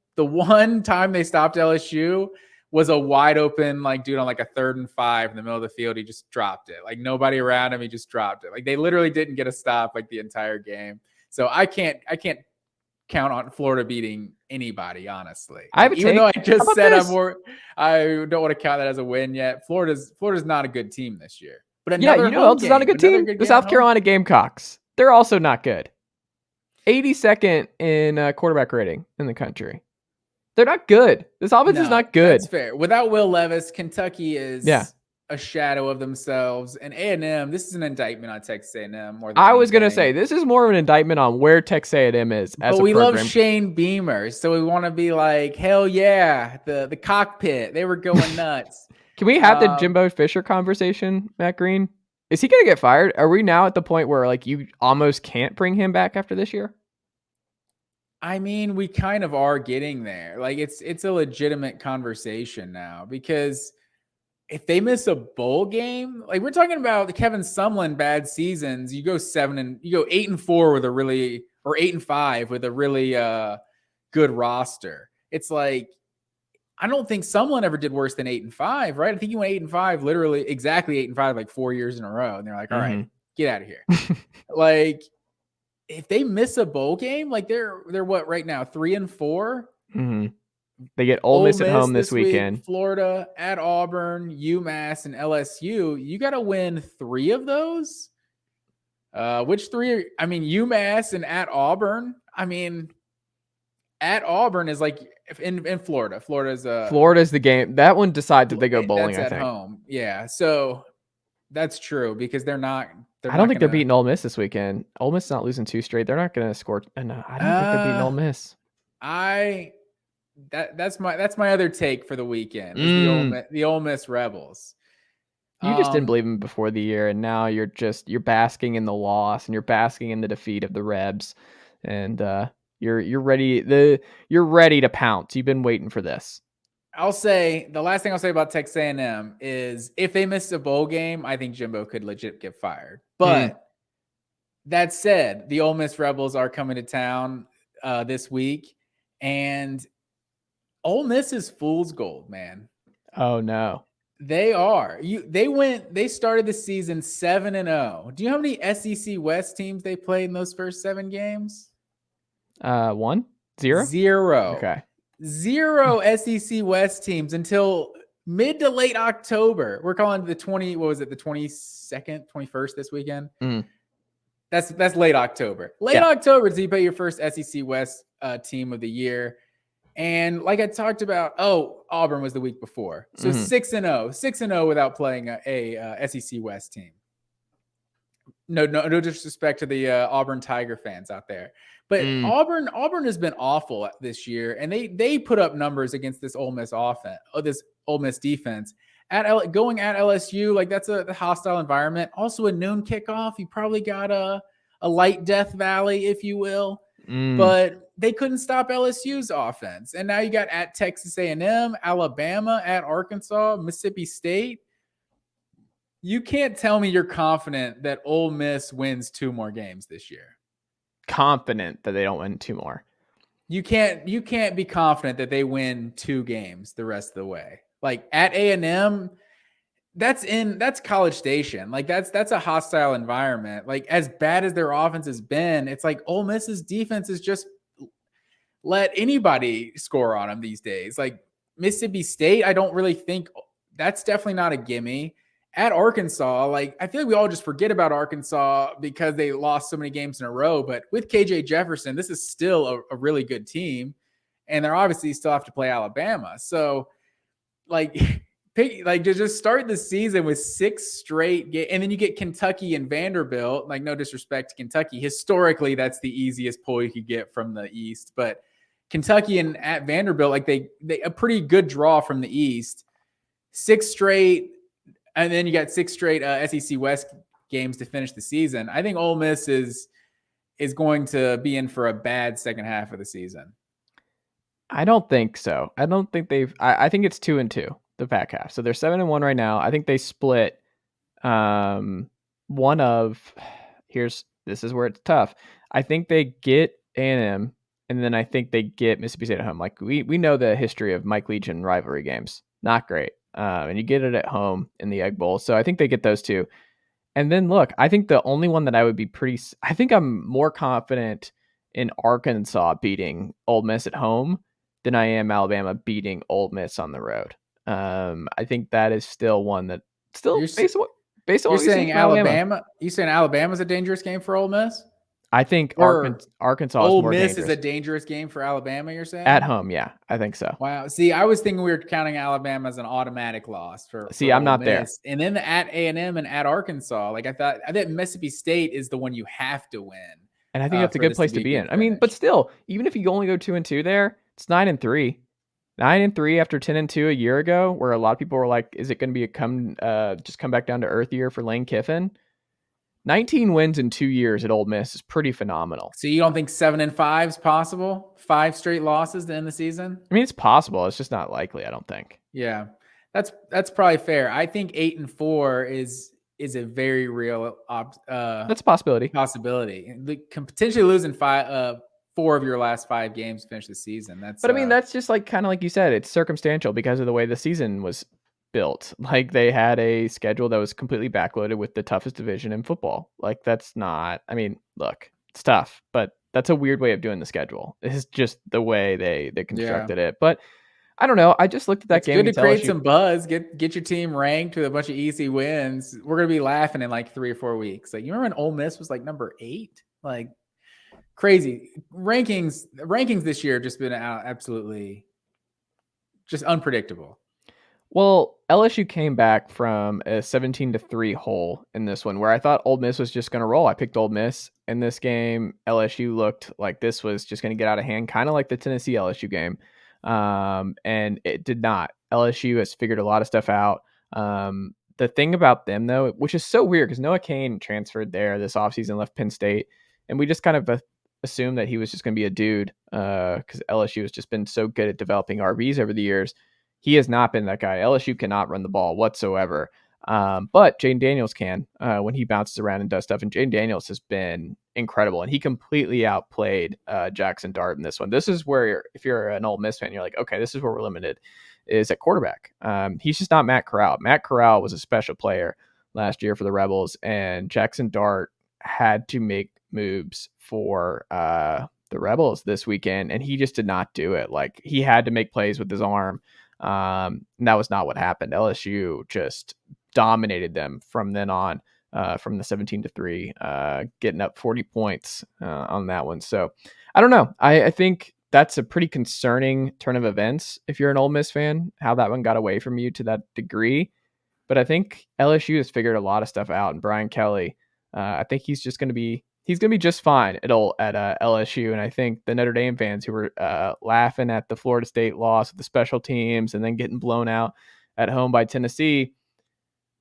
time they stopped LSU was a wide open, like, dude on like a 3rd and 5 in the middle of the field. He just dropped it. Like, nobody around him. He just dropped it. Like, they literally didn't get a stop like the entire game. So I can't count on Florida beating anybody, honestly. Even though I just said I don't want to count that as a win yet. Florida's not a good team this year. But you know who else is not a good team? The South Carolina Gamecocks. They're also not good. 82nd in quarterback rating in the country. They're not good. This offense is not good. That's fair. Without Will Levis, Kentucky is a shadow of themselves. And A&M, this is an indictment on Texas A&M. I was going to say, this is more of an indictment on where Texas A&M is as a program. But we love Shane Beamer, so we want to be like, hell yeah, the cockpit. They were going nuts. Can we have the Jimbo Fisher conversation, Matt Green? Is he going to get fired? Are we now at the point where, like, you almost can't bring him back after this year? I mean, we kind of are getting there. Like, it's a legitimate conversation now, because if they miss a bowl game, like, we're talking about the Kevin Sumlin bad seasons, you go 8-4 with a really, or 8-5 with a really good roster. It's like, I don't think Sumlin ever did worse than 8-5, right? I think he went 8-5, literally exactly 8-5, like 4 years in a row. And they're like, all right, get out of here. Like, if they miss a bowl game, like they're what right now, 3-4. They get Ole Miss at home this weekend. Florida, at Auburn, UMass, and LSU. You got to win 3 of those. Which 3? I mean, UMass and at Auburn. I mean, at Auburn is like in Florida. Florida's the game. That one decides if they go bowling. That's at home. Yeah, so that's true, because they're not. I don't think they're beating Ole Miss this weekend. Ole Miss is not losing 2 straight. They're not going to score. No, I don't think they're beating Ole Miss. That's my other take for the weekend. Is the Ole Miss Rebels. You just didn't believe them before the year, and now you're basking in the loss, and you're basking in the defeat of the Rebs, and you're ready. You're ready to pounce. You've been waiting for this. I'll say the last thing I'll say about Texas A&M is, if they miss a bowl game, I think Jimbo could legit get fired. But that said, the Ole Miss Rebels are coming to town this week, and Ole Miss is fool's gold, man. Oh no, they are. They started the season 7-0. Do you know how many SEC West teams they played in those first 7 games? 1, 0, 0. Okay. 0 SEC West teams until mid to late October. We're calling the 22nd, 21st this weekend. That's late October. October to you play your first SEC West team of the year. And like I talked about, Auburn was the week before. So 6-0 without playing a SEC West team. No disrespect to the Auburn Tiger fans out there. But Auburn has been awful this year, and they put up numbers against this Ole Miss offense, this Ole Miss defense. Going at LSU, like, that's a hostile environment. Also a noon kickoff. You probably got a light Death Valley, if you will. But they couldn't stop LSU's offense. And now you got at Texas A&M, Alabama, at Arkansas, Mississippi State. You can't tell me you're confident that Ole Miss wins 2 more games this year. Confident that they don't win 2 more. You can't be confident that they win 2 games the rest of the way. Like, at A&M, that's College Station. Like, that's a hostile environment. Like, as bad as their offense has been, it's like Ole Miss's defense is just let anybody score on them these days. Like Mississippi State, I don't really think that's definitely not a gimme. At Arkansas, like I feel like we all just forget about Arkansas because they lost so many games in a row. But with KJ Jefferson, this is still a really good team, and they're obviously still have to play Alabama. So, like, to just start the season with 6 straight and then you get Kentucky and Vanderbilt. Like, no disrespect to Kentucky, historically that's the easiest pull you could get from the East, but Kentucky and at Vanderbilt, like they a pretty good draw from the East. 6 straight. And then you got 6 straight SEC West games to finish the season. I think Ole Miss is going to be in for a bad second half of the season. I don't think so. I don't think I think it's 2-2 the back half. So they're 7-1 right now. I think they split. One of this is where it's tough. I think they get A&M, and then I think they get Mississippi State at home. Like we know the history of Mike Leach and rivalry games. Not great. And you get it at home in the Egg Bowl. So I think they get those two. And then look, I think the only one that I would be I think I'm more confident in Arkansas beating Ole Miss at home than I am Alabama beating Ole Miss on the road. I think that is still one that based on you're saying Alabama. You saying Alabama's a dangerous game for Ole Miss? I think Arkansas Ole is more Miss dangerous. Is a dangerous game for Alabama, you're saying? At home, yeah. I think so. Wow. See, I was thinking we were counting Alabama as an automatic loss for I'm not there. And then at A&M and at Arkansas, like I thought Mississippi State is the one you have to win. And I think that's a good place to be in. I mean, but still, even if you only go 2-2 there, it's 9-3. 9-3 after 10-2 a year ago, where a lot of people were like, is it going to be just come back down to earth year for Lane Kiffin? 19 wins in 2 years at Ole Miss is pretty phenomenal. So you don't think 7-5 is possible? 5 straight losses to end the season? I mean, it's possible. It's just not likely, I don't think. Yeah, that's probably fair. I think 8-4 is a very real that's a possibility. Potentially losing 4 of your last 5 games to finish the season. But I mean, that's just like kind of like you said, it's circumstantial because of the way the season was built. Like they had a schedule that was completely backloaded with the toughest division in football. Like that's not, I mean, look, it's tough, but that's a weird way of doing the schedule. It's just the way they constructed it. But I don't know. I just looked at that game. Good to create some buzz. Get your team ranked with a bunch of easy wins. We're gonna be laughing in like 3 or 4 weeks. Like you remember when Ole Miss was like number 8? Like crazy rankings this year have just been absolutely just unpredictable. Well, LSU came back from a 17-3 hole in this one where I thought Ole Miss was just going to roll. I picked Ole Miss in this game. LSU looked like this was just going to get out of hand, kind of like the Tennessee LSU game. And it did not. LSU has figured a lot of stuff out. The thing about them, though, which is so weird because Noah Cain transferred there this offseason, left Penn State, and we just kind of assumed that he was just going to be a dude because LSU has just been so good at developing RBs over the years. He has not been that guy. LSU cannot run the ball whatsoever. But Jaden Daniels can when he bounces around and does stuff. And Jaden Daniels has been incredible. And he completely outplayed Jackson Dart in this one. This is where, if you're an Ole Miss fan, you're like, okay, this is where we're limited, is at quarterback. He's just not Matt Corral. Matt Corral was a special player last year for the Rebels. And Jackson Dart had to make moves for the Rebels this weekend. And he just did not do it. Like, he had to make plays with his arm. And that was not what happened. LSU just dominated them from then on, from the 17-3, getting up 40 points on that one. So I don't know. I think that's a pretty concerning turn of events if you're an Ole Miss fan, how that one got away from you to that degree. But I think LSU has figured a lot of stuff out, and Brian Kelly, I think he's going to be just fine at LSU. And I think the Notre Dame fans who were laughing at the Florida State loss with the special teams and then getting blown out at home by Tennessee,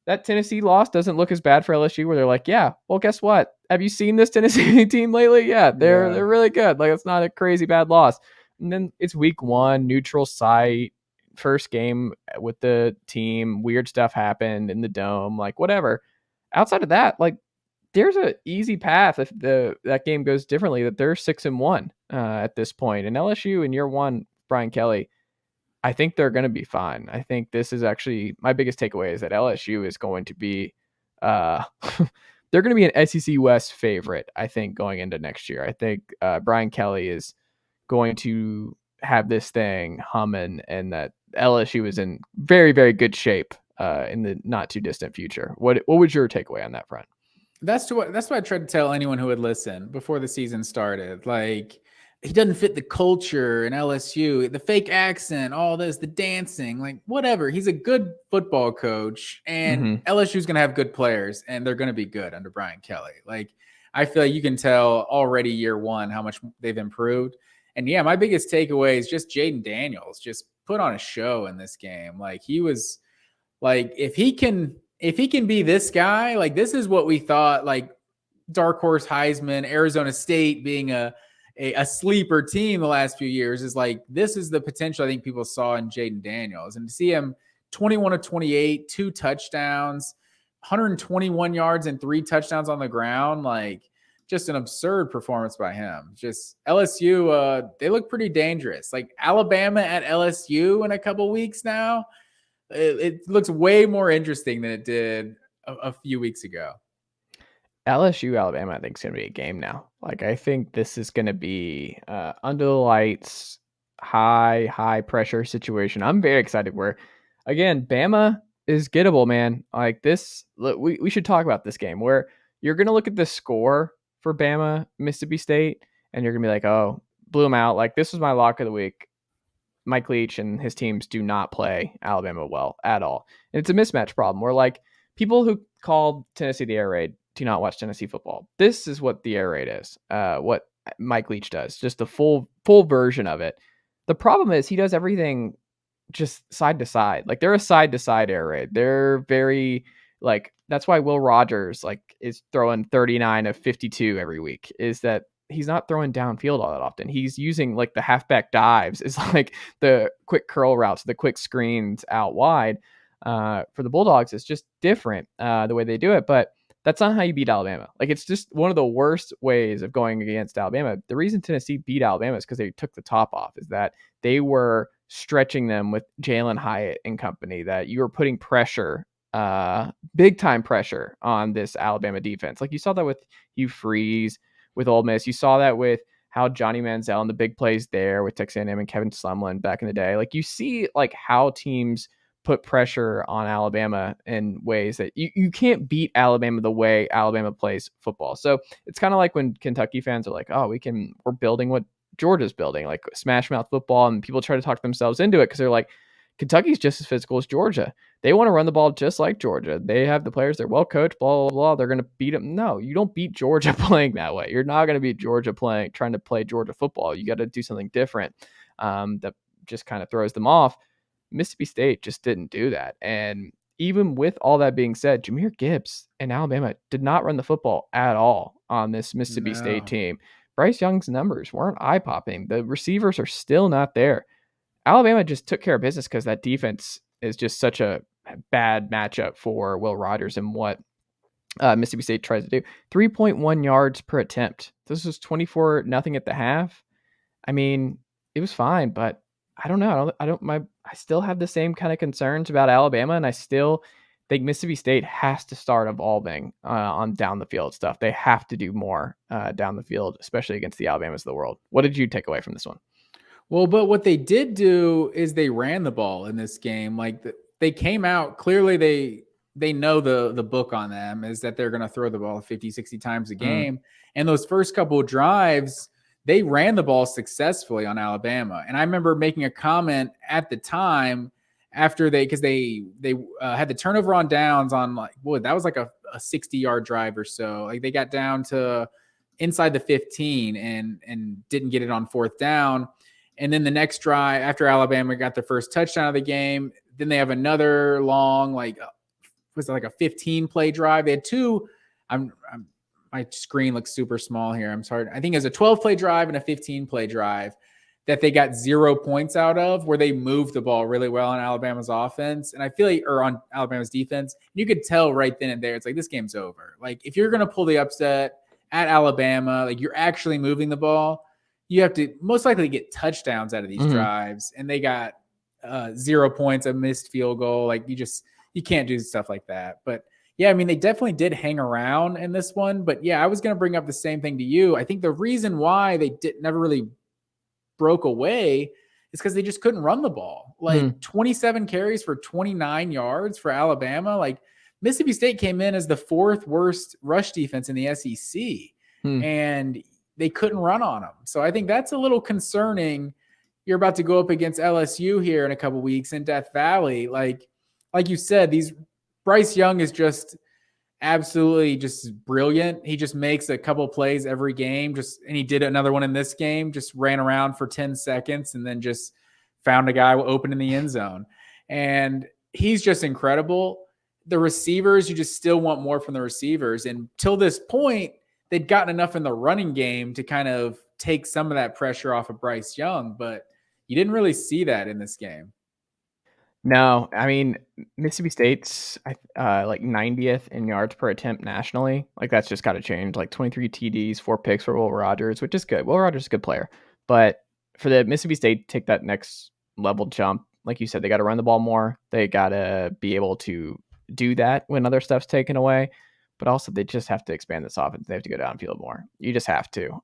that Tennessee loss doesn't look as bad for LSU, where they're like, yeah, well, guess what? Have you seen this Tennessee team lately? Yeah, they're really good. Like, it's not a crazy bad loss. And then it's week 1, neutral site, first game with the team. Weird stuff happened in the dome, like whatever. Outside of that, like, there's an easy path if that game goes differently, that they're 6-1 at this point. And LSU in year 1, Brian Kelly, I think they're going to be fine. I think this is actually my biggest takeaway, is that LSU is going to be they're going to be an SEC West favorite, I think, going into next year. I think Brian Kelly is going to have this thing humming, and that LSU is in very, very good shape in the not too distant future. What was your takeaway on that front? That's what I tried to tell anyone who would listen before the season started. Like, he doesn't fit the culture in LSU, the fake accent, all this, the dancing, like whatever. He's a good football coach, and LSU is going to have good players, and they're going to be good under Brian Kelly. Like, I feel like you can tell already year one how much they've improved. And yeah, my biggest takeaway is just Jaden Daniels just put on a show in this game. Like, he was like, if he can be this guy, like, this is what we thought, like, dark horse Heisman, Arizona State being a sleeper team the last few years, is like, this is the potential I think people saw in Jaden Daniels. And to see him 21 of 28, 2 touchdowns, 121 yards and 3 touchdowns on the ground, like, just an absurd performance by him. Just LSU, they look pretty dangerous. Like, Alabama at LSU in a couple weeks now, it looks way more interesting than it did a few weeks ago. LSU Alabama, I think, is going to be a game now. Like, I think this is going to be under the lights, high pressure situation. I'm very excited. Where, again, Bama is gettable, man. Like this, we should talk about this game where you're going to look at the score for Bama Mississippi State, and you're going to be like, oh, blew them out. Like, this was my lock of the week. Mike Leach and his teams do not play Alabama well at all. And it's a mismatch problem where, like, people who called Tennessee the air raid do not watch Tennessee football. This is what the air raid is. What Mike Leach does, just the full version of it. The problem is he does everything just side to side. Like, they're a side to side air raid. They're very, like, that's why Will Rogers, like, is throwing 39 of 52 every week, is that he's not throwing downfield all that often. He's using, like, the halfback dives is like the quick curl routes, the quick screens out wide. For the Bulldogs, it's just different the way they do it, but that's not how you beat Alabama. Like, it's just one of the worst ways of going against Alabama. The reason Tennessee beat Alabama is because they took the top off, is that they were stretching them with Jalen Hyatt and company, that you were putting pressure, big time pressure on this Alabama defense. Like, you saw that with Hugh Freeze, with Ole Miss. You saw that with how Johnny Manziel and the big plays there with Texas A&M and Kevin Sumlin back in the day. Like, you see, like, how teams put pressure on Alabama in ways that you can't beat Alabama the way Alabama plays football. So it's kind of like when Kentucky fans are like, oh, we're building what Georgia's building, like smash mouth football, and people try to talk themselves into it because they're like, Kentucky's just as physical as Georgia. They want to run the ball just like Georgia. They have the players. They're well coached, blah, blah, blah. They're going to beat them. No, you don't beat Georgia playing that way. You're not going to beat Georgia trying to play Georgia football. You got to do something different that just kind of throws them off. Mississippi State just didn't do that. And even with all that being said, Jahmyr Gibbs and Alabama did not run the football at all on this Mississippi State team. Bryce Young's numbers weren't eye-popping. The receivers are still not there. Alabama just took care of business because that defense is just such a bad matchup for Will Rogers and what Mississippi State tries to do. 3.1 yards per attempt. This was 24-0 at the half. I mean, it was fine, but I don't know. I still have the same kind of concerns about Alabama, and I still think Mississippi State has to start evolving on down the field stuff. They have to do more down the field, especially against the Alabamas of the world. What did you take away from this one? Well, but what they did do is they ran the ball in this game. Like, they came out clearly. They know the book on them is that they're going to throw the ball 50, 60 times a game. And those first couple of drives, they ran the ball successfully on Alabama. And I remember making a comment at the time after because they had the turnover on downs on, like, boy, that was like a 60-yard drive or so. Like, they got down to inside the 15 and didn't get it on fourth down. And then the next drive, after Alabama got the first touchdown of the game, then they have another long, like, was it like a 15-play drive? They had two. My screen looks super small here. I'm sorry. I think it was a 12-play drive and a 15-play drive that they got 0 points out of, where they moved the ball really well on Alabama's offense. And I feel like, or on Alabama's defense, you could tell right then and there, it's like, this game's over. Like, if you're going to pull the upset at Alabama, like, you're actually moving the ball, you have to most likely get touchdowns out of these drives. And they got 0 points, a missed field goal. Like, you can't do stuff like that. But yeah, I mean, they definitely did hang around in this one. But yeah, I was going to bring up the same thing to you. I think the reason why they never really broke away is because they just couldn't run the ball. Like 27 carries for 29 yards for Alabama. Like Mississippi State came in as the 4th worst rush defense in the SEC, and they couldn't run on them. So I think that's a little concerning. You're about to go up against LSU here in a couple weeks in Death Valley. Like you said, Bryce Young is just absolutely just brilliant. He just makes a couple plays every game. And he did another one in this game, just ran around for 10 seconds and then just found a guy open in the end zone. And he's just incredible. The receivers, you just still want more from the receivers. And till this point, they'd gotten enough in the running game to kind of take some of that pressure off of Bryce Young, but you didn't really see that in this game. No, I mean, Mississippi State's like 90th in yards per attempt nationally. Like, that's just got to change. Like 23 TDs, 4 picks for Will Rogers, which is good. Will Rogers is a good player. But for the Mississippi State to take that next level jump, like you said, they got to run the ball more. They got to be able to do that when other stuff's taken away. But also, they just have to expand this offense. They have to go downfield more. You just have to,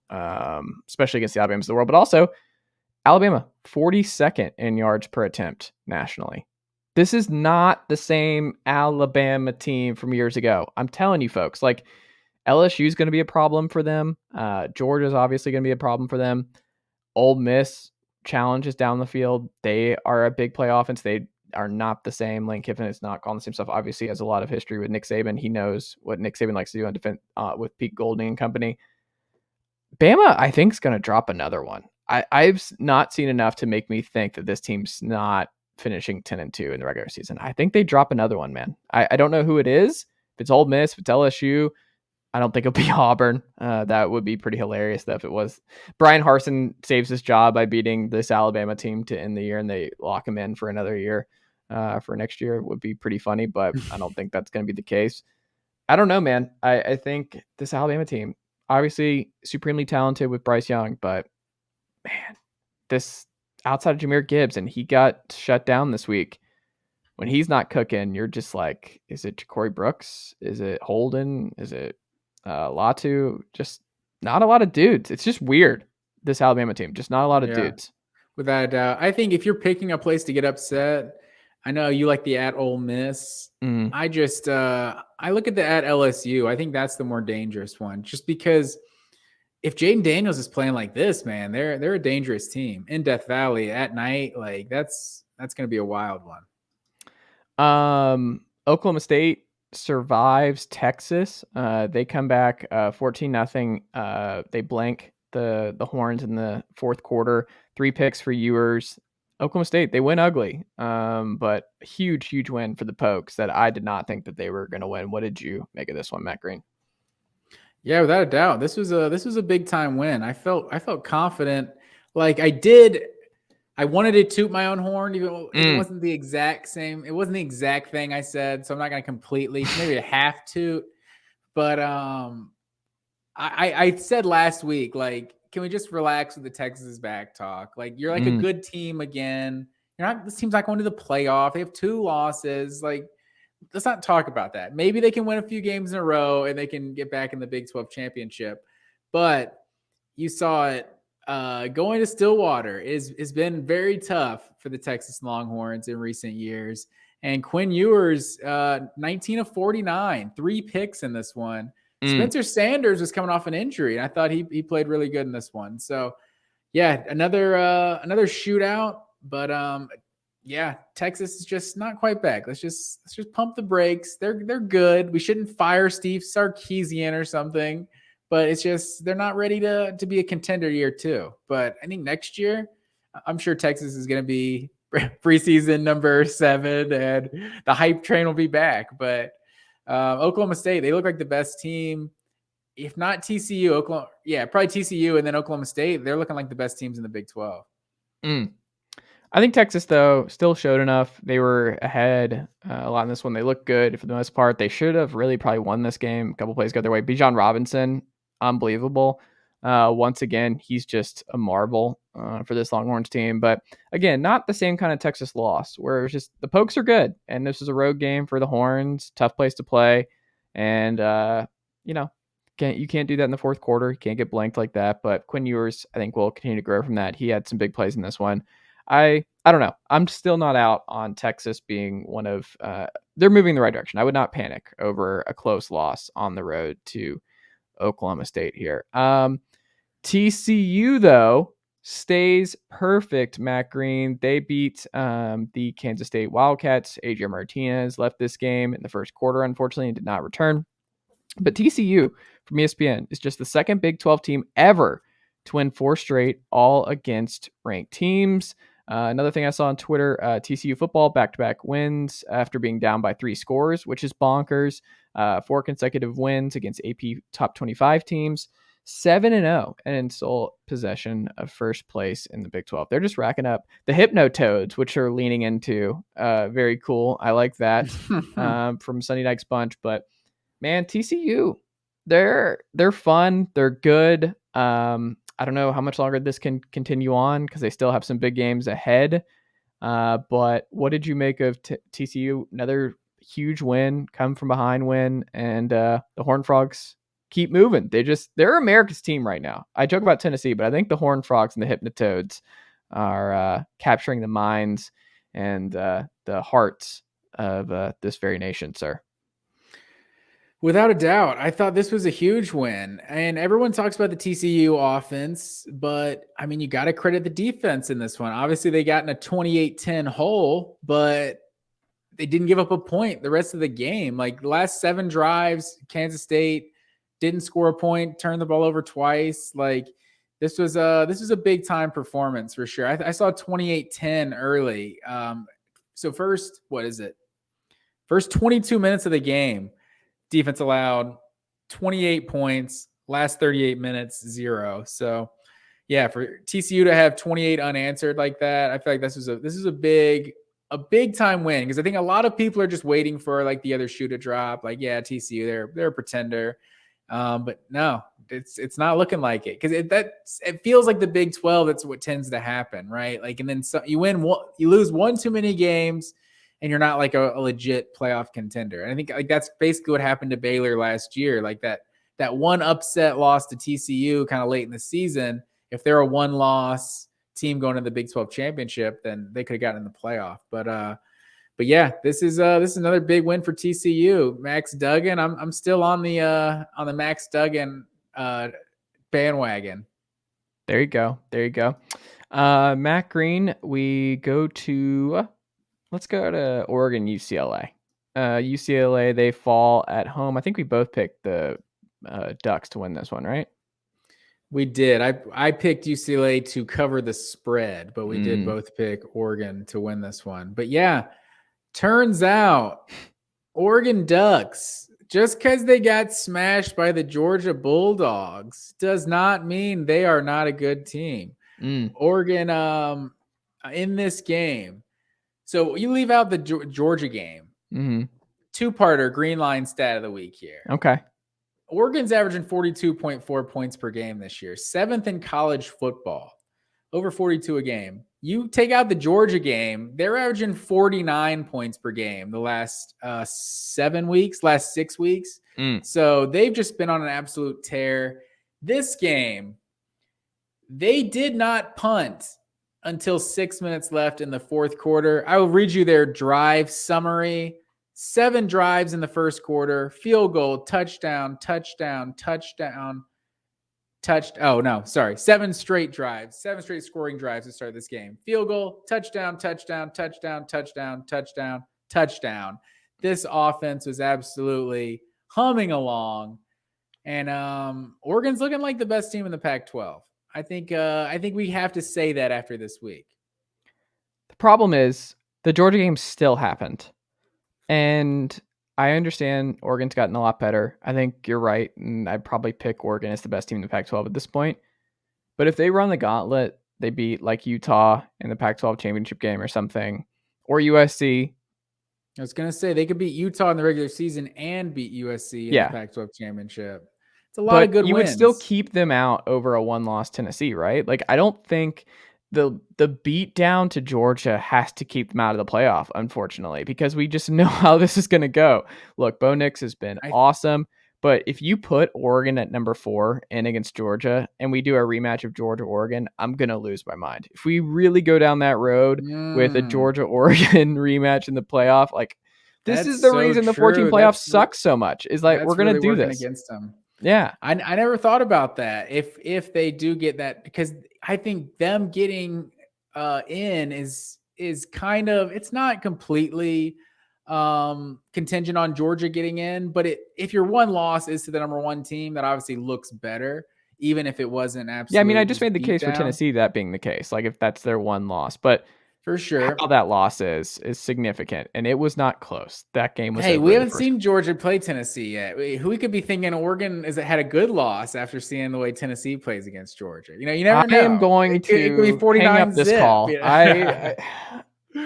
especially against the Alabamas of the world. But also, Alabama, 42nd in yards per attempt nationally. This is not the same Alabama team from years ago. I'm telling you, folks, like LSU is going to be a problem for them. Georgia's obviously going to be a problem for them. Ole Miss challenges down the field. They are a big play offense. They are not the same. Lane Kiffin is not calling the same stuff. Obviously, has a lot of history with Nick Saban. He knows what Nick Saban likes to do on defense with Pete Golding and company. Bama, I think, is going to drop another one. I've not seen enough to make me think that this team's not finishing 10-2 in the regular season. I think they drop another one, man. I don't know who it is. If it's Ole Miss, if it's LSU, I don't think it'll be Auburn. That would be pretty hilarious though if it was. Brian Harsin saves his job by beating this Alabama team to end the year, and they lock him in for another year for next year. It would be pretty funny, but I don't think that's going to be the case. I don't know, man. I think this Alabama team, obviously supremely talented with Bryce Young, but man, this outside of Jahmyr Gibbs, and he got shut down this week. When he's not cooking, you're just like, is it Ja'Cory Brooks? Is it Holden? Is it Latu? Just not a lot of dudes. It's just weird, this Alabama team. Just not a lot of dudes. Without a doubt. I think if you're picking a place to get upset, I know you like the at Ole Miss. I just I look at the at LSU. I think that's the more dangerous one, just because if Jaden Daniels is playing like this, man, they're a dangerous team in Death Valley at night. Like that's going to be a wild one. Oklahoma State survives Texas. They come back 14-0. They blank the Horns in the fourth quarter. 3 picks for Ewers. Oklahoma State, they win ugly, but huge win for the Pokes that I did not think that they were going to win. What did you make of this one, Matt Green? Yeah, without a doubt, this was a big time win. I felt confident. Like I wanted to toot my own horn, even if it wasn't the exact same. It wasn't the exact thing I said, so I'm not going to completely, maybe a half toot. But I said last week, like, can we just relax with the Texas back talk? Like, you're like a good team again. This team's not going to the playoff. They have 2 losses. Like, let's not talk about that. Maybe they can win a few games in a row and they can get back in the Big 12 championship. But you saw it going to Stillwater has been very tough for the Texas Longhorns in recent years. And Quinn Ewers, 19 of 49, 3 picks in this one. Spencer Sanders was coming off an injury, and I thought he played really good in this one. So, yeah, another shootout. But yeah, Texas is just not quite back. Let's just pump the brakes. They're good. We shouldn't fire Steve Sarkisian or something, but it's just they're not ready to be a contender year 2. But I think next year, I'm sure Texas is going to be preseason number 7, and the hype train will be back. But Oklahoma State, they look like the best team. If not TCU, Oklahoma, yeah, probably TCU, and then Oklahoma State. They're looking like the best teams in the Big 12. I think Texas, though, still showed enough. They were ahead a lot in this one. They looked good for the most part. They should have really probably won this game. A couple plays got their way. Bijan Robinson, unbelievable. Once again, he's just a marvel for this Longhorns team. But again, not the same kind of Texas loss where it's just the Pokes are good. And this is a road game for the Horns. Tough place to play. And, You can't do that in the fourth quarter. You can't get blanked like that. But Quinn Ewers, I think, will continue to grow from that. He had some big plays in this one. I don't know. I'm still not out on Texas being one of. They're moving in the right direction. I would not panic over a close loss on the road to Oklahoma State here. TCU though stays perfect. Matt Green. They beat the Kansas State Wildcats. Adrian Martinez left this game in the first quarter, unfortunately, and did not return. But TCU from ESPN is just the second Big 12 team ever to win 4 straight, all against ranked teams. Another thing I saw on Twitter, TCU football back-to-back wins after being down by 3 scores, which is bonkers. 4 consecutive wins against AP top 25 teams. 7-0 and in sole possession of first place in the Big 12. They're just racking up the Hypnotoads, which are leaning into. Very cool. I like that from Sunday Night's Bunch, but man, TCU, they're fun. They're good. I don't know how much longer this can continue on because they still have some big games ahead. But what did you make of TCU? Another huge win, come from behind win, and the Horned Frogs keep moving. They're America's team right now. I joke about Tennessee, but I think the Horned Frogs and the Hypnotoads are capturing the minds and the hearts of this very nation, sir. Without a doubt. I thought this was a huge win. And everyone talks about the TCU offense, but I mean, you got to credit the defense in this one. Obviously, they got in a 28-10 hole, but they didn't give up a point the rest of the game. Like the last 7 drives, Kansas State didn't score a point, turned the ball over twice. Like this was a big time performance for sure. I saw 28-10 early. So first 22 minutes of the game, defense allowed 28 points, last 38 minutes, 0. So yeah, for TCU to have 28 unanswered like that, I feel like this is a big time win, because I think a lot of people are just waiting for like the other shoe to drop. Like, yeah, TCU, they're a pretender. But no, it's not looking like it, because it feels like the Big 12. That's what tends to happen, right? Like, and then you lose one too many games, and you're not like a legit playoff contender. And I think like that's basically what happened to Baylor last year. Like that one upset loss to TCU kind of late in the season. If they're a 1-loss team going to the Big 12 championship, then they could have gotten in the playoff. But yeah, this is another big win for TCU. Max Duggan, I'm still on the Max Duggan bandwagon. There you go. Matt Green, let's go to Oregon, UCLA. UCLA, they fall at home. I think we both picked the Ducks to win this one, right? We did. I picked UCLA to cover the spread, but we did both pick Oregon to win this one. But yeah, turns out Oregon Ducks, just because they got smashed by the Georgia Bulldogs, does not mean they are not a good team. Oregon, in this game, so you leave out the Georgia game. 2-parter green line stat of the week here. Okay. Oregon's averaging 42.4 points per game this year, 7th in college football, over 42 a game. You take out the Georgia game, they're averaging 49 points per game the last 6 weeks. So they've just been on an absolute tear. This game, they did not punt until 6 minutes left in the fourth quarter. I will read you their drive summary. 7 drives in the first quarter, field goal, touchdown. 7 straight drives, 7 straight scoring drives to start this game. Field goal, touchdown. This offense was absolutely humming along, and Oregon's looking like the best team in the Pac-12. I think we have to say that after this week. The problem is the Georgia game still happened, and I understand Oregon's gotten a lot better. I think you're right, and I'd probably pick Oregon as the best team in the Pac-12 at this point. But if they run the gauntlet, they beat like Utah in the Pac-12 championship game or something, or USC. I was going to say they could beat Utah in the regular season and beat USC in the Pac-12 championship. It's a lot of good wins. You would still keep them out over a 1-loss Tennessee, right? Like, I don't think the beat down to Georgia has to keep them out of the playoff, unfortunately, because we just know how this is going to go. Look, Bo Nix has been awesome, But if you put Oregon at number 4 in against Georgia and we do a rematch of Georgia-Oregon, I'm going to lose my mind. If we really go down that road with a Georgia-Oregon rematch in the playoff, like this is the reason the 14 playoffs suck so much. Is like we're going to do this against them. Yeah. I never thought about that. If they do get that, because I think them getting in is kind of, it's not completely contingent on Georgia getting in, but if your one loss is to the number 1 team, that obviously looks better, even if it wasn't absolutely. Yeah, I mean, I just made the case for Tennessee that being the case, like if that's their one loss, but for sure how that loss is significant, and it was not close. That game was. Hey, we haven't seen Georgia play Tennessee yet. We could be thinking Oregon had a good loss after seeing the way Tennessee plays against Georgia. You never know. I am going to hang up this call. You know?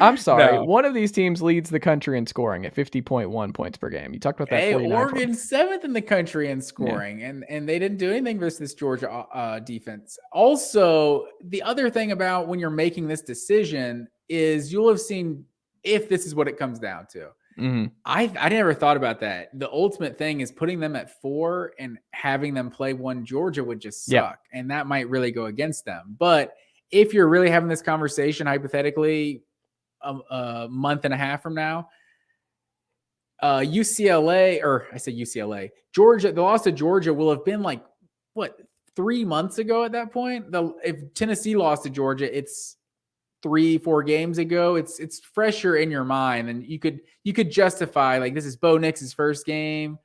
I'm sorry. No. One of these teams leads the country in scoring at 50.1 points per game. You talked about that. Hey, Oregon's 7th in the country in scoring, and they didn't do anything versus this Georgia defense. Also, the other thing about when you're making this decision is you'll have seen if this is what it comes down to. Mm-hmm. I never thought about that. The ultimate thing is putting them at 4 and having them play one Georgia would just suck, and that might really go against them. But if you're really having this conversation hypothetically a month and a half from now, UCLA, or I say UCLA, Georgia, the loss to Georgia will have been like, what, 3 months ago at that point? If Tennessee lost to Georgia, it's 3-4 games ago. It's fresher in your mind, and you could justify, like, this is Bo Nix's first game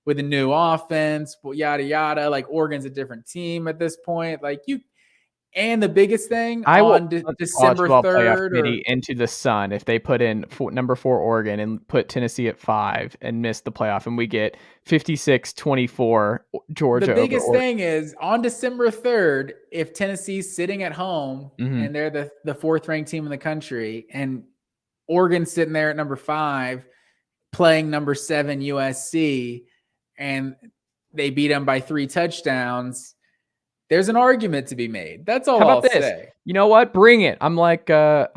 with a new offense, yada yada. Like, Oregon's a different team at this point. Like, and the biggest thing, I on December 3rd into the sun if they put in number 4 Oregon and put Tennessee at 5 and miss the playoff, and we get 56-24 Georgia. The biggest thing is on December 3rd, if Tennessee's sitting at home and they're the 4th ranked team in the country, and Oregon's sitting there at number 5 playing number 7 USC, and they beat them by 3 touchdowns, there's an argument to be made. That's all I'll say. You know what? Bring it. I'm like the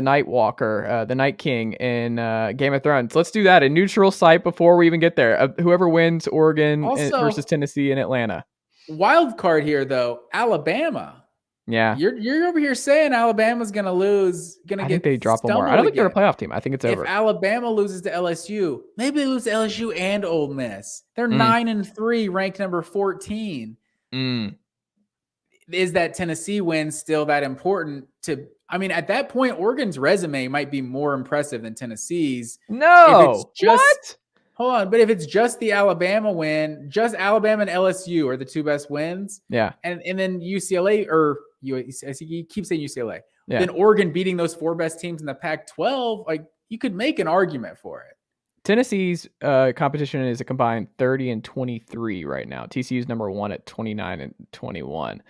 Night Walker, the Night King in Game of Thrones. Let's do that. A neutral site before we even get there. Whoever wins Oregon versus Tennessee in Atlanta. Wild card here, though, Alabama. Yeah, you're over here saying Alabama's going to lose. I think they drop them more. I don't think they're a playoff team. I think it's over. If Alabama loses to LSU, maybe they lose to LSU and Ole Miss. They're 9-3, ranked number 14. Is that Tennessee win still that important to? I mean, at that point, Oregon's resume might be more impressive than Tennessee's. No, if it's just, what? Hold on, but if it's just the Alabama win, just Alabama and LSU are the 2 best wins. Yeah, and then UCLA or you keep saying UCLA. Yeah. Then Oregon beating those 4 best teams in the Pac-12, like, you could make an argument for it. Tennessee's competition is a combined 30-23 right now. TCU's number 1 at 29-21.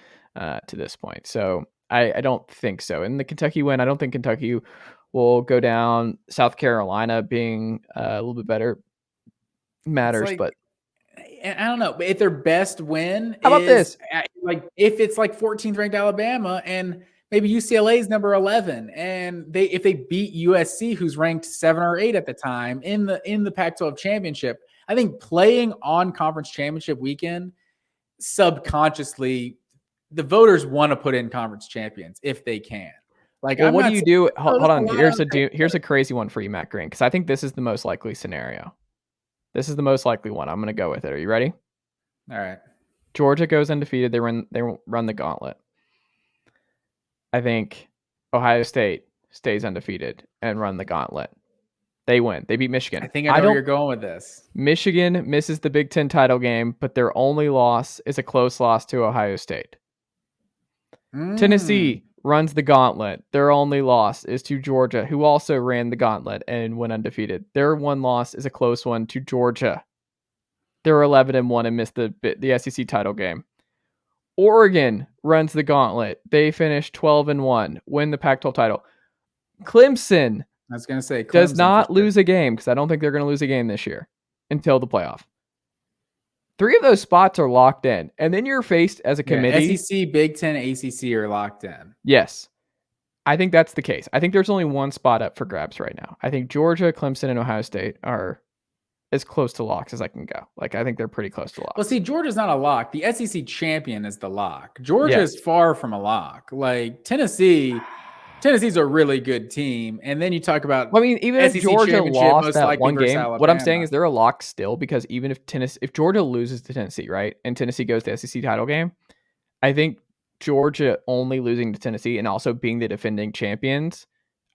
To this point. So I don't think so. In the Kentucky win, I don't think Kentucky will go down. South Carolina being a little bit better matters, but I don't know. But if their best win how about this? Like, if it's like 14th ranked Alabama and maybe UCLA is number 11, and if they beat USC, who's ranked 7 or 8 at the time in the Pac-12 championship, I think playing on conference championship weekend subconsciously, the voters want to put in conference champions if they can. Like, well, what do you do? Hold on. Here's a crazy one for you, Matt Green, because I think this is the most likely scenario. This is the most likely one. I'm going to go with it. Are you ready? All right. Georgia goes undefeated. They run the gauntlet. I think Ohio State stays undefeated and run the gauntlet. They win. They beat Michigan. I think I know where you're going with this. Michigan misses the Big Ten title game, but their only loss is a close loss to Ohio State. Tennessee runs the gauntlet. Their only loss is to Georgia, who also ran the gauntlet and went undefeated. Their one loss is a close one to Georgia. They're 11-1 and missed the SEC title game. Oregon runs the gauntlet. They finish 12-1, win the Pac-12 title. Clemson, I was going to say, does not lose a game, because I don't think they're going to lose a game this year until the playoff. 3 of those spots are locked in, and then you're faced as a committee. SEC, Big Ten, ACC are locked in. Yes, I think that's the case. I think there's only one spot up for grabs right now. I think Georgia, Clemson, and Ohio State are as close to locks as I can go. Like, I think they're pretty close to locks. Well, see, Georgia's not a lock. The SEC champion is the lock. Georgia is far from a lock. Like Tennessee's a really good team. And then you talk about even if SEC Georgia lost most that likely one versus game, Alabama. what I'm saying is they're a lock still, because even if Georgia loses to Tennessee, right, and Tennessee goes to the SEC title game, I think Georgia only losing to Tennessee and also being the defending champions,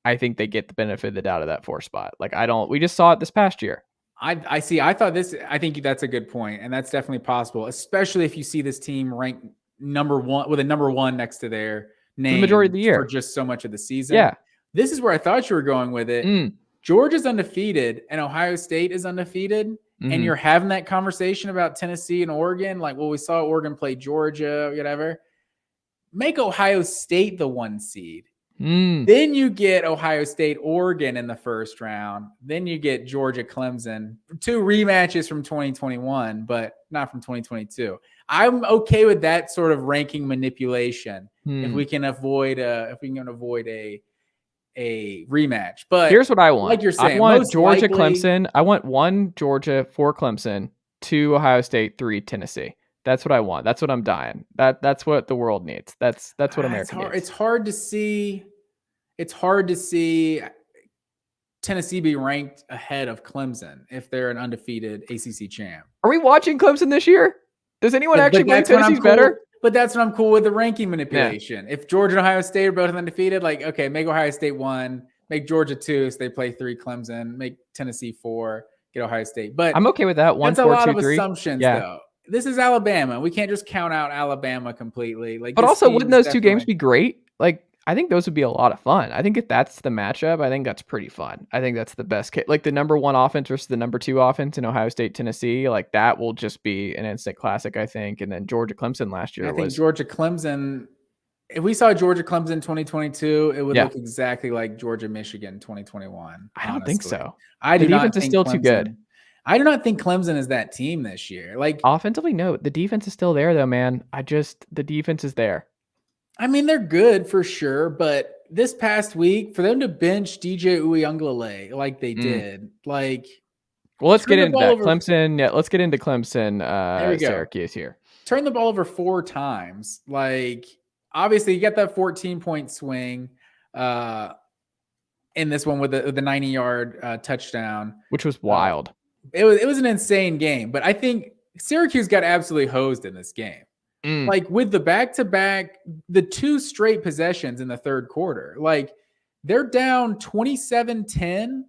I think they get the benefit of the doubt of that 4 spot. Like, we just saw it this past year. I see. I think that's a good point, and that's definitely possible, especially if you see this team ranked number 1 with a number 1 next to their name for the majority of the year for just so much of the season. Yeah. This is where I thought you were going with it. Georgia's undefeated and Ohio State is undefeated. And you're having that conversation about Tennessee and Oregon. Like, well, we saw Oregon play Georgia, whatever. Make Ohio State the 1 seed. Then you get Ohio State, Oregon in the first round. Then you get Georgia, Clemson, 2 rematches from 2021, but not from 2022. I'm okay with that sort of ranking manipulation if we can avoid a rematch. But here's what I want. Like you're saying, I want Georgia, Clemson. I want 1 Georgia, 4 Clemson, 2 Ohio State, 3 Tennessee. That's what I want. That's what I'm dying. That's what the world needs. That's what America needs. It's hard to see. It's hard to see Tennessee be ranked ahead of Clemson if they're an undefeated ACC champ. Are we watching Clemson this year? Does anyone actually believe Tennessee's better? But that's what I'm cool with the ranking manipulation. Yeah. If Georgia and Ohio State are both undefeated, like, okay, make Ohio State 1, make Georgia 2, so they play 3 Clemson, make Tennessee 4, get Ohio State. But I'm okay with that. 1, 4, 2, 3. That's a lot of assumptions, though. This is Alabama. We can't just count out Alabama completely. Like, but also, wouldn't those 2 games be great? Like, I think those would be a lot of fun. I think if that's the matchup, I think that's pretty fun. I think that's the best case. Like, the number 1 offense versus the number 2 offense in Ohio State, Tennessee, like, that will just be an instant classic, I think. And then Georgia Clemson last year. I think Georgia Clemson, if we saw Georgia Clemson 2022, it would look exactly like Georgia Michigan 2021. I don't think so. The defense is still too good. I do not think Clemson is that team this year. Like, offensively, no. The defense is still there, though, man. The defense is there. I mean, they're good for sure, but this past week, for them to bench DJ Uiagalelei like they did, like... Well, let's get into that. Clemson, let's get into Clemson, Syracuse here. Turn the ball over 4 times. Like, obviously, you get that 14-point swing in this one with the 90-yard touchdown. Which was wild. It was an insane game, but I think Syracuse got absolutely hosed in this game. Like, with the back-to-back, the 2 straight possessions in the third quarter, like, they're down 27-10,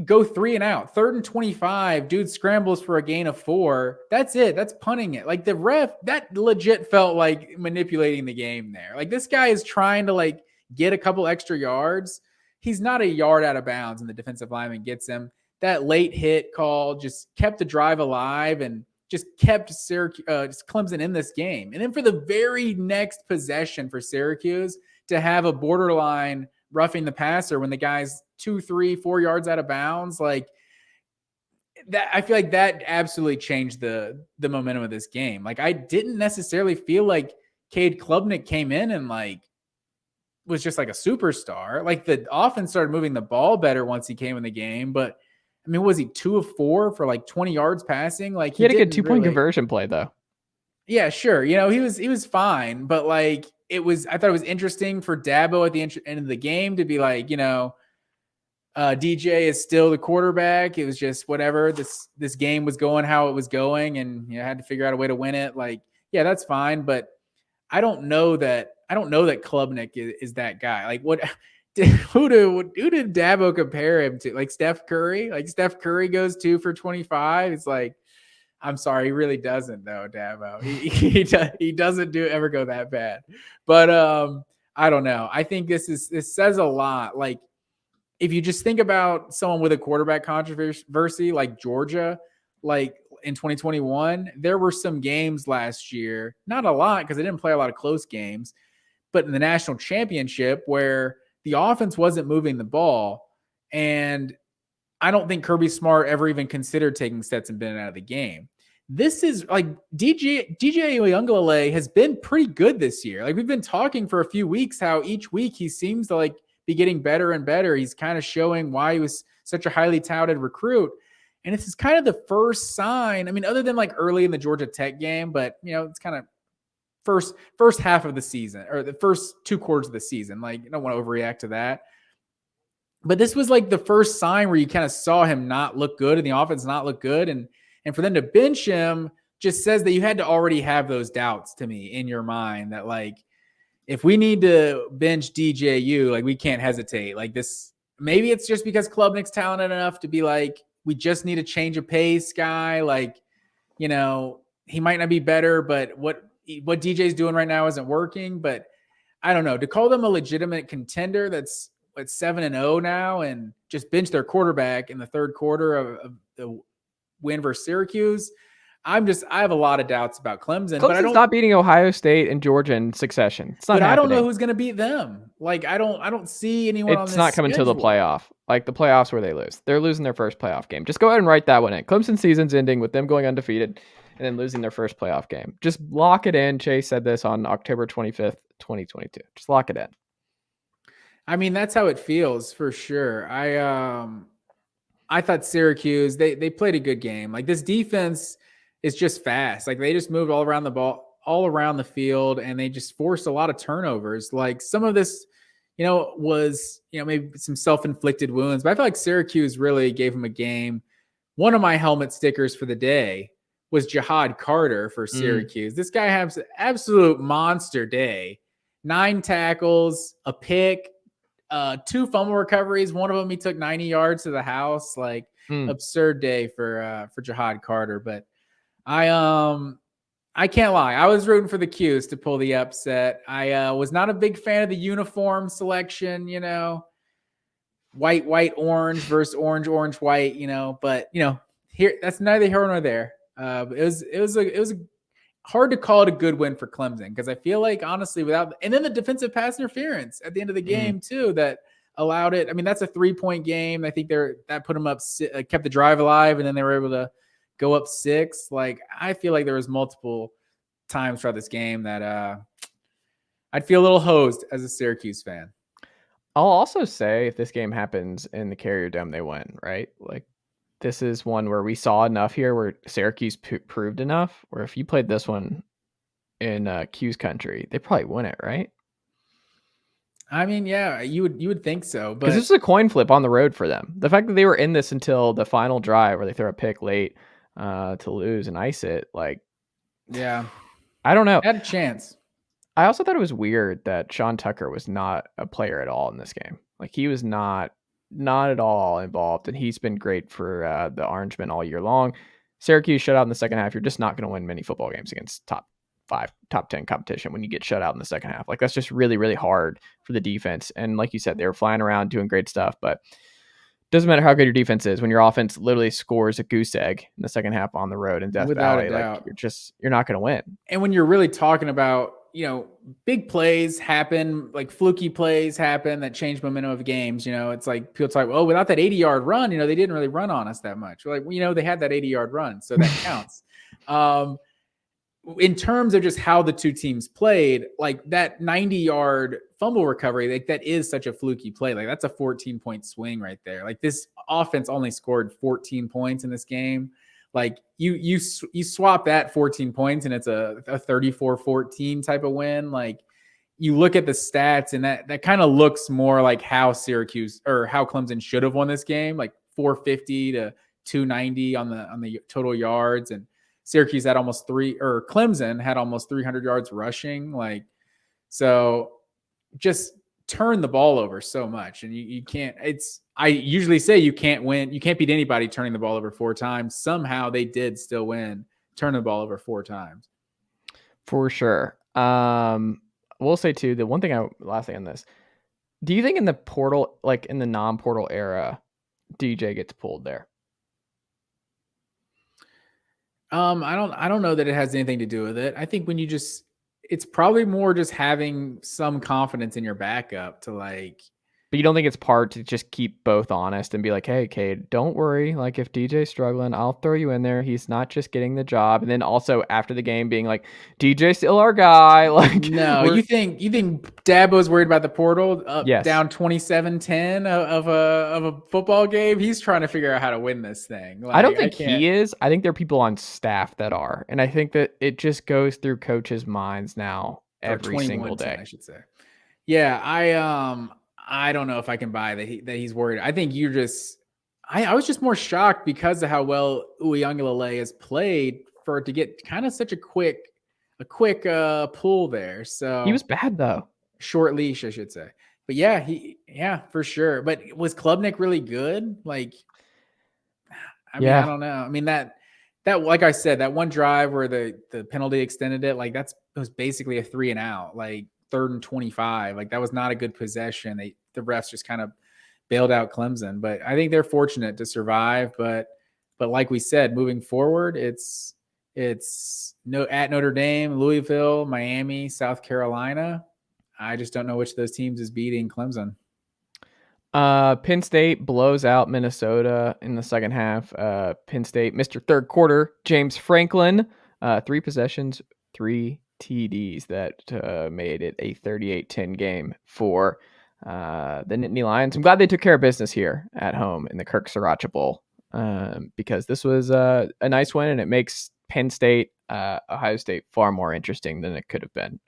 go 3 and out, 3rd and 25, dude scrambles for a gain of 4. That's it. That's punting it. Like, the ref, that legit felt like manipulating the game there. Like, this guy is trying to, like, get a couple extra yards. He's not a yard out of bounds, and the defensive lineman gets him. That late hit call just kept the drive alive and just kept Clemson in this game. And then for the very next possession for Syracuse to have a borderline roughing the passer when the guy's 2, 3, 4 yards out of bounds, like that, I feel like that absolutely changed the momentum of this game. Like, I didn't necessarily feel like Cade Klubnik came in and like was just like a superstar. Like, the offense started moving the ball better once he came in the game, but I mean, was he 2 of 4 for like 20 yards passing? Like, he had a good 2-point conversion play, though. Yeah, sure. You know, he was fine, but like, I thought it was interesting for Dabo at the end of the game to be like, you know, DJ is still the quarterback. It was just whatever. This game was going how it was going, and you know, had to figure out a way to win it. Like, yeah, that's fine, but I don't know that Klubnik is that guy. Like, what? Who did Dabo compare him to? Like Steph Curry? Like, Steph Curry goes 2 for 25. It's like, I'm sorry, he really doesn't though, Dabo. He doesn't ever go that bad. But I don't know. I think this says a lot. Like, if you just think about someone with a quarterback controversy like Georgia, like in 2021, there were some games last year, not a lot because they didn't play a lot of close games, but in the national championship where the offense wasn't moving the ball, and I don't think Kirby Smart ever even considered taking Stetson Bennett out of the game. This is like DJ Uiagalelei has been pretty good this year. Like, we've been talking for a few weeks how each week he seems to like be getting better and better. He's kind of showing why he was such a highly touted recruit. And this is kind of the first sign. I mean, other than like early in the Georgia Tech game, but it's kind of first half of the season or the first 2 quarters of the season. Like, you don't want to overreact to that. But this was like the first sign where you kind of saw him not look good and the offense not look good. And for them to bench him just says that you had to already have those doubts to me in your mind that like, if we need to bench DJU, like we can't hesitate. Like this, maybe it's just because Klubnik's talented enough to be like, we just need a change of pace guy. Like, he might not be better, but what DJ's doing right now isn't working. But I don't know, to call them a legitimate contender that's at 7-0 now and just bench their quarterback in the third quarter of the win versus Syracuse. I have a lot of doubts about Clemson. Clemson's but not beating Ohio State and Georgia in succession. It's not happening. I don't know who's going to beat them. Like, I don't see anyone on this. It's not coming to the playoff. Like, the playoffs where they lose. They're losing their first playoff game. Just go ahead and write that one in. Clemson season's ending with them going undefeated and then losing their first playoff game. Just lock it in. Chase said this on October 25th, 2022. Just lock it in. I mean, that's how it feels for sure. I thought Syracuse, they played a good game. Like, this defense is just fast. Like, they just moved all around the field, and they just forced a lot of turnovers. Like, some of this, was, maybe some self-inflicted wounds, but I feel like Syracuse really gave them a game. One of my helmet stickers for the day was Jihad Carter for Syracuse. This guy has an absolute monster day. 9 tackles, a pick, 2 fumble recoveries. One of them, he took 90 yards to the house. Like, absurd day for Jihad Carter. But I can't lie. I was rooting for the Qs to pull the upset. I was not a big fan of the uniform selection, white, orange versus orange, white, but here, that's neither here nor there. It was hard to call it a good win for Clemson because I feel like, honestly, and then the defensive pass interference at the end of the game too, that allowed it. I mean, that's a 3-point game. I think that put them up, kept the drive alive, and then they were able to go up 6. Like, I feel like there was multiple times throughout this game that I'd feel a little hosed as a Syracuse fan. I'll also say if this game happens in the Carrier Dome, they win, right? Like, this is one where we saw enough here where Syracuse proved enough, where if you played this one in Q's country, they probably win it, right? I mean, yeah, you would think so, but because this is a coin flip on the road for them. The fact that they were in this until the final drive where they throw a pick late to lose and ice it, like, yeah, I don't know. Had a chance. I also thought it was weird that Sean Tucker was not a player at all in this game. Like, he was not at all involved, and he's been great for the Orangemen all year long. Syracuse shut out in the second half. You're just not going to win many football games against top 5, top 10 competition when you get shut out in the second half. Like, that's just really, really hard for the defense. And like you said, they were flying around doing great stuff, but doesn't matter how good your defense is when your offense literally scores a goose egg in the second half on the road in Death Valley. Like, you're not going to win. And when you're really talking about, big plays happen, like fluky plays happen that change momentum of games. It's like people talk, oh, without that 80-yard run, they didn't really run on us that much. We're like, they had that 80-yard run, so that counts. In terms of just how the two teams played, like that 90-yard fumble recovery, like that is such a fluky play. Like, that's a 14-point swing right there. Like, this offense only scored 14 points in this game. Like, you swap that 14 points and it's a 34-14 type of win. Like, you look at the stats and that kind of looks more like how Syracuse or how Clemson should have won this game, like 450 to 290 on the total yards, and Syracuse had Clemson had almost 300 yards rushing. Like, so just turn the ball over so much, and you can't. I usually say you can't win. You can't beat anybody turning the ball over 4 times. Somehow they did still win, turn the ball over 4 times. For sure. We'll say too, the one thing last thing on this, do you think in the portal, like in the non-portal era, DJ gets pulled there? I don't know that it has anything to do with it. I think when it's probably more just having some confidence in your backup to, like, But you don't think it's part to just keep both honest and be like, hey, Cade, don't worry. Like, if DJ's struggling, I'll throw you in there. He's not just getting the job. And then also after the game being like, DJ's still our guy. Like, no, you think Dabo's worried about the portal yes. down 27-10 of a football game? He's trying to figure out how to win this thing. Like, I don't think he is. I think there are people on staff that are. And I think that it just goes through coaches' minds now every single day. 21-10, I should say. Yeah, I don't know if I can buy that he's worried. I think you're just I was just more shocked because of how well Uiagalelei has played for it to get kind of such a quick pull there. So He was bad though. Short leash, I should say. But yeah, for sure. But was Klubnik really good? Like, I mean, I don't know. I mean that like I said, that one drive where the penalty extended it, like it was basically a 3 and out, like 3rd and 25. Like that was not a good possession. The refs just kind of bailed out Clemson. But I think they're fortunate to survive. But like we said, moving forward, it's at Notre Dame, Louisville, Miami, South Carolina. I just don't know which of those teams is beating Clemson. Penn State blows out Minnesota in the second half. Penn State, Mr. Third Quarter, James Franklin, 3 possessions, 3 TDs that made it a 38-10 game for the Nittany Lions. I'm glad they took care of business here at home in the Kirk Sriracha Bowl because this was a nice win, and it makes Penn State, Ohio State far more interesting than it could have been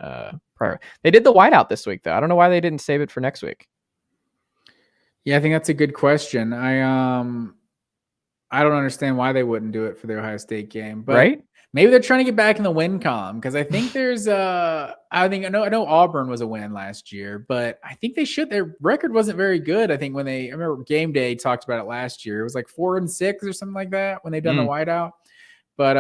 prior. They did the whiteout this week, though. I don't know why they didn't save it for next week. Yeah, I think that's a good question. I don't understand why they wouldn't do it for the Ohio State game, but right? Maybe they're trying to get back in the win column because I think there's I know Auburn was a win last year, but I think their record wasn't very good. I think I remember Game Day talked about it last year. It was like 4-6 or something like that when they've done the whiteout. But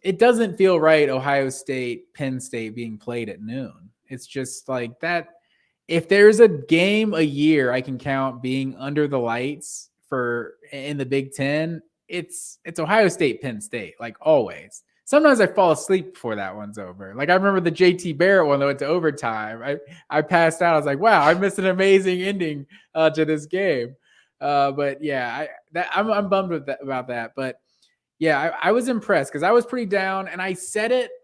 it doesn't feel right, Ohio State, Penn State being played at noon. It's just like that. If there's a game a year I can count being under the lights in the Big Ten, it's Ohio State, Penn State, like always. Sometimes I fall asleep before that one's over. Like I remember the JT Barrett one that went to overtime. I passed out. I was like, wow, I missed an amazing ending to this game. But yeah, I'm bummed about that. But yeah, I was impressed because I was pretty down, and I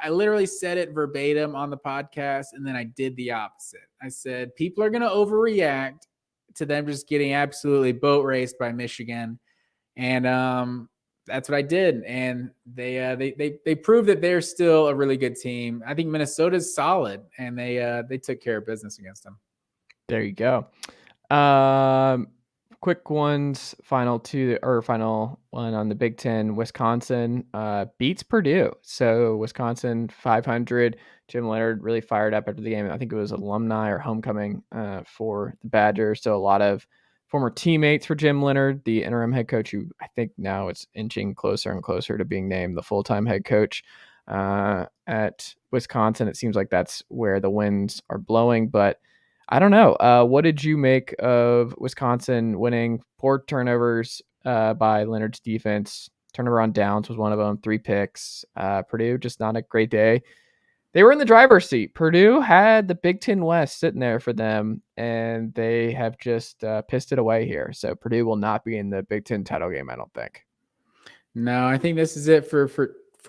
literally said it verbatim on the podcast, and then I did the opposite. I said, people are going to overreact to them just getting absolutely boat raced by Michigan. And that's what I did. And they proved that they're still a really good team. I think Minnesota's solid, and they took care of business against them. There you go. Quick ones, final one on the Big Ten. Wisconsin beats Purdue. So Wisconsin 500. Jim Leonhard really fired up after the game. I think it was alumni or homecoming for the Badgers. So a lot of former teammates for Jim Leonhard, the interim head coach, who I think now it's inching closer and closer to being named the full-time head coach at Wisconsin. It seems like that's where the winds are blowing, but I don't know. What did you make of Wisconsin winning? 4 turnovers by Leonard's defense. Turnover on downs was one of them. 3 picks. Purdue, just not a great day. They were in the driver's seat. Purdue had the Big Ten West sitting there for them, and they have just pissed it away here. So Purdue will not be in the Big Ten title game, I don't think. No, I think this is it for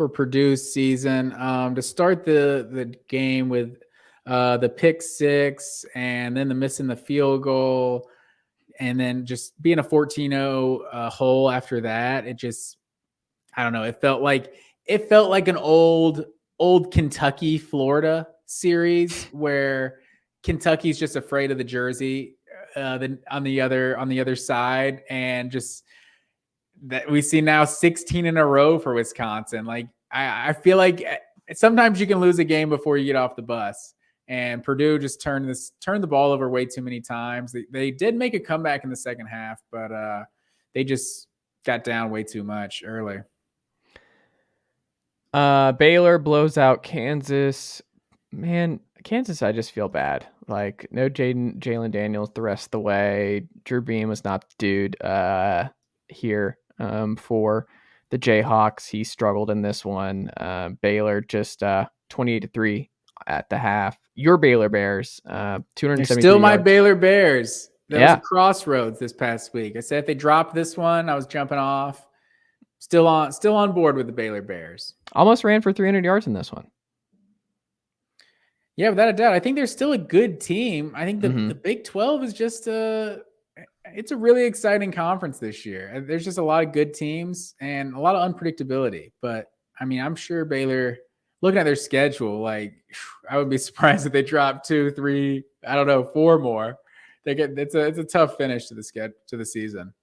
Purdue's season. To start the game with the pick 6 and then the missing the field goal and then just being a 14-0 hole after that, it just, I don't know. It felt like an old Kentucky Florida series where Kentucky's just afraid of the jersey on the other side, and just that we see now 16 in a row for Wisconsin. Like I feel like sometimes you can lose a game before you get off the bus. And Purdue just turned the ball over way too many times. They did make a comeback in the second half, but they just got down way too much early. Baylor blows out Kansas. Man, Kansas, I just feel bad. Like, no Jalen Daniels the rest of the way. Drew Beam was not the dude here for the Jayhawks. He struggled in this one. Baylor just 28-3 at the half. Your Baylor Bears, They're 273 still my yards. Baylor Bears. That was Yeah. a crossroads this past week. I said if they dropped this one, I was jumping off. Still on board with the Baylor Bears. Almost ran for 300 yards in this one. Yeah, without a doubt. I think they're still a good team. I think the Big 12 is just it's a really exciting conference this year. There's just a lot of good teams and a lot of unpredictability. But I mean, I'm sure Baylor, looking at their schedule, like I would be surprised if they drop 2, 3, I don't know, 4 more. It's a tough finish to the season.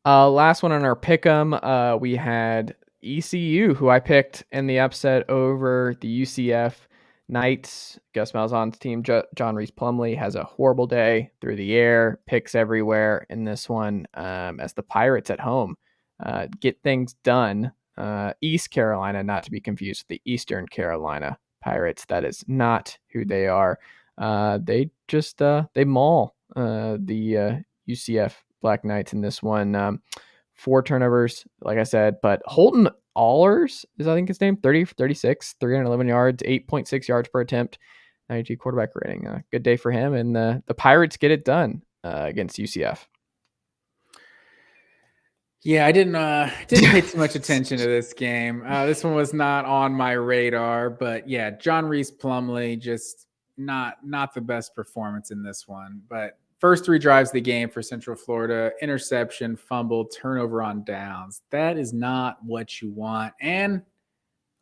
Last one on our pick'em, we had ECU, who I picked in the upset over the UCF Knights. Gus Malzahn's team. John Reese Plumlee has a horrible day through the air, picks everywhere in this one, as the Pirates at home get things done. East Carolina, not to be confused with the Eastern Carolina Pirates. That is not who they are. They just they maul the UCF Black Knights in this one. 4 turnovers, like I said, but Holton Allers is, I think, his name. 36, 311 yards, 8.6 yards per attempt, 92 quarterback rating. Good day for him, and the Pirates get it done against UCF. Yeah, I didn't pay too much attention to this game. This one was not on my radar, but yeah, John Reese Plumlee, just not the best performance in this one. But first 3 drives of the game for Central Florida: interception, fumble, turnover on downs. That is not what you want. And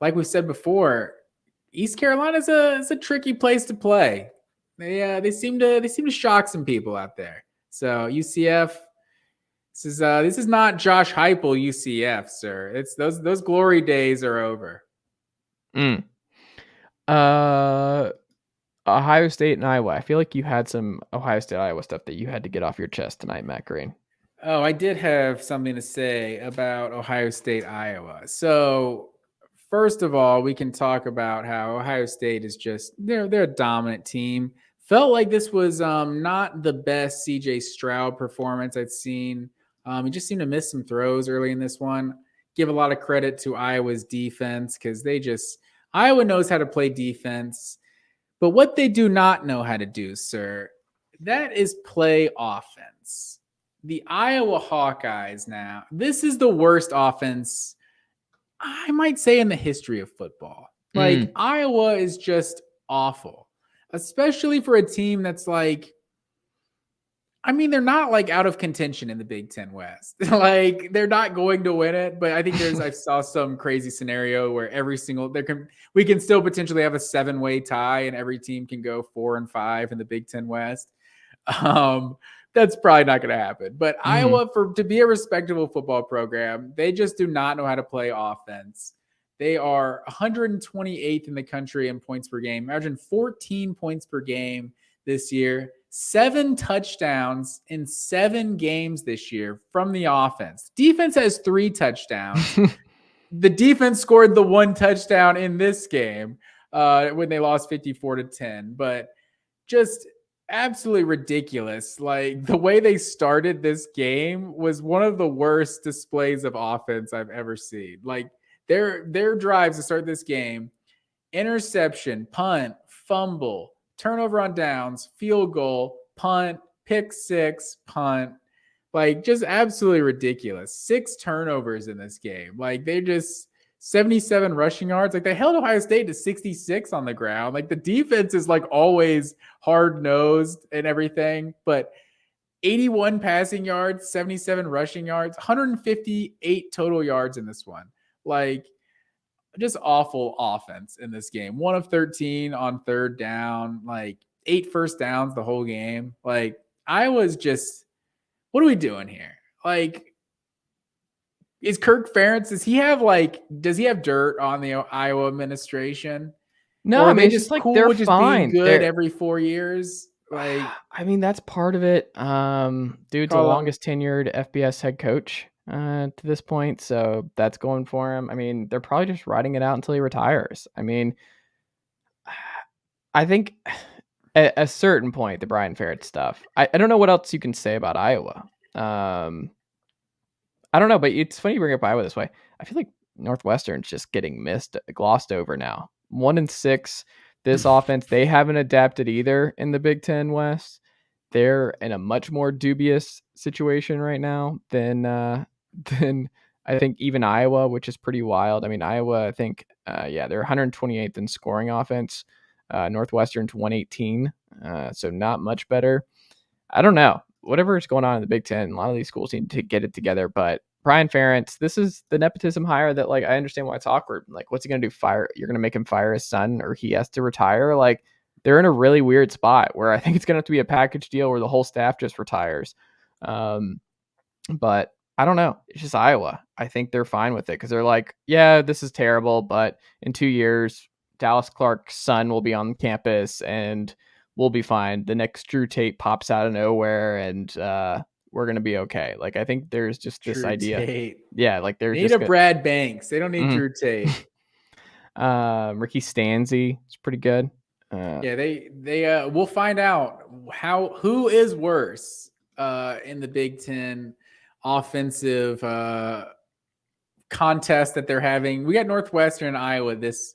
like we said before, East Carolina is a tricky place to play. They seem to shock some people out there. So UCF. This is not Josh Heupel UCF, sir. It's those glory days are over. Ohio State and Iowa. I feel like you had some Ohio State Iowa stuff that you had to get off your chest tonight, Matt Green. Oh, I did have something to say about Ohio State Iowa. So first of all, we can talk about how Ohio State is just they're a dominant team. Felt like this was not the best CJ Stroud performance I'd seen. He just seemed to miss some throws early in this one. Give a lot of credit to Iowa's defense because Iowa knows how to play defense. But what they do not know how to do, sir, that is play offense. The Iowa Hawkeyes now, this is the worst offense, I might say, in the history of football. Like, Iowa is just awful, especially for a team that's like, I mean, they're not like out of contention in the Big Ten West. Like, they're not going to win it, but I think I saw some crazy scenario where we can still potentially have a 7-way tie and every team can go 4-5 in the Big Ten West. That's probably not going to happen. But Iowa, to be a respectable football program, they just do not know how to play offense. They are 128th in the country in points per game. Imagine 14 points per game this year. 7 touchdowns in 7 games this year from the offense. Defense has 3 touchdowns. The defense scored the 1 touchdown in this game when they lost 54-10. But just absolutely ridiculous. Like, the way they started this game was one of the worst displays of offense I've ever seen. Like, their drives to start this game: interception, punt, fumble, turnover on downs, field goal, punt, pick 6, punt. Like, just absolutely ridiculous. 6 turnovers in this game. Like, they just 77 rushing yards. Like, they held Ohio State to 66 on the ground. Like, the defense is like always hard-nosed and everything, but 81 passing yards, 77 rushing yards, 158 total yards in this one. Like, just awful offense in this game. 1 of 13 on 3rd down, like 8 first downs the whole game. Like, I was just, what are we doing here? Like, is Kirk Ferentz, does he have dirt on the Iowa administration? No, or I are mean, they it's just just like cool they're with just fine. being good every 4 years? Like, I mean, that's part of it. Dude's the longest tenured FBS head coach to this point, so that's going for him. I mean, they're probably just riding it out until he retires. I mean, I think at a certain point, the Brian Ferentz stuff, I don't know what else you can say about Iowa. I don't know, but it's funny you bring up Iowa this way. I feel like Northwestern's just getting glossed over now. 1-6 this offense, they haven't adapted either in the Big Ten West. They're in a much more dubious situation right now than I think even Iowa, which is pretty wild. I mean, Iowa, I think, they're 128th in scoring offense. Northwestern's 118, so not much better. I don't know. Whatever is going on in the Big Ten, a lot of these schools need to get it together. But Brian Ferentz, this is the nepotism hire that, like, I understand why it's awkward. Like, what's he going to do? Fire? You're going to make him fire his son, or he has to retire? Like, they're in a really weird spot where I think it's going to have to be a package deal where the whole staff just retires. But I don't know. It's just Iowa. I think they're fine with it because they're like, yeah, this is terrible, but in 2 years, Dallas Clark's son will be on campus and we'll be fine. The next Drew Tate pops out of nowhere and we're going to be okay. Like, I think there's just this Drew idea. Tate. Yeah, like they're They need just a Brad Banks. They don't need Drew Tate. Ricky Stanzi is pretty good. Yeah, they we'll find out who is worse in the Big Ten offensive contest that they're having. We got Northwestern and Iowa this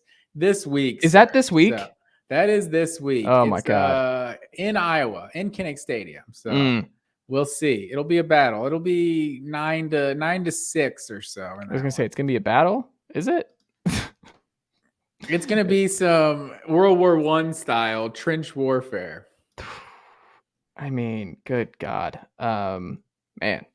week. Is that this week? So that is this week. Oh my God. In Iowa, in Kinnick Stadium. So we'll see. It'll be a battle. It'll be 9-6 or so. I was gonna say it's gonna be a battle. Is it? It's gonna be some World War I style trench warfare. I mean, good God, man.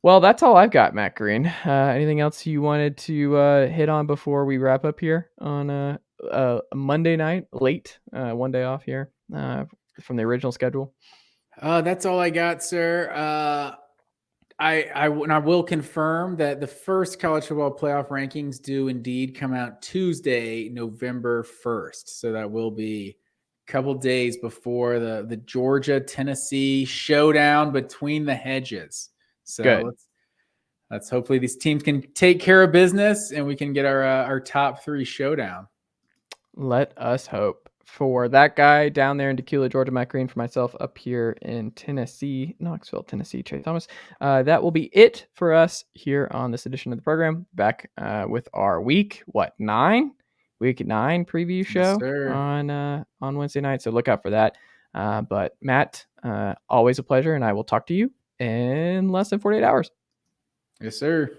Well, that's all I've got, Matt Green. Anything else you wanted to hit on before we wrap up here on a Monday night, late, one day off here from the original schedule? That's all I got, sir. I will confirm that the first college football playoff rankings do indeed come out Tuesday, November 1st. So that will be a couple days before the Georgia-Tennessee showdown between the hedges. So let's hopefully these teams can take care of business and we can get our top 3 showdown. Let us hope. For that guy down there in Tequila, Georgia, Matt Green, for myself up here in Tennessee, Knoxville, Tennessee, Chase Thomas. That will be it for us here on this edition of the program. Back with our week 9 preview show on Wednesday night. So look out for that. But Matt, always a pleasure, and I will talk to you in less than 48 hours. Yes, sir.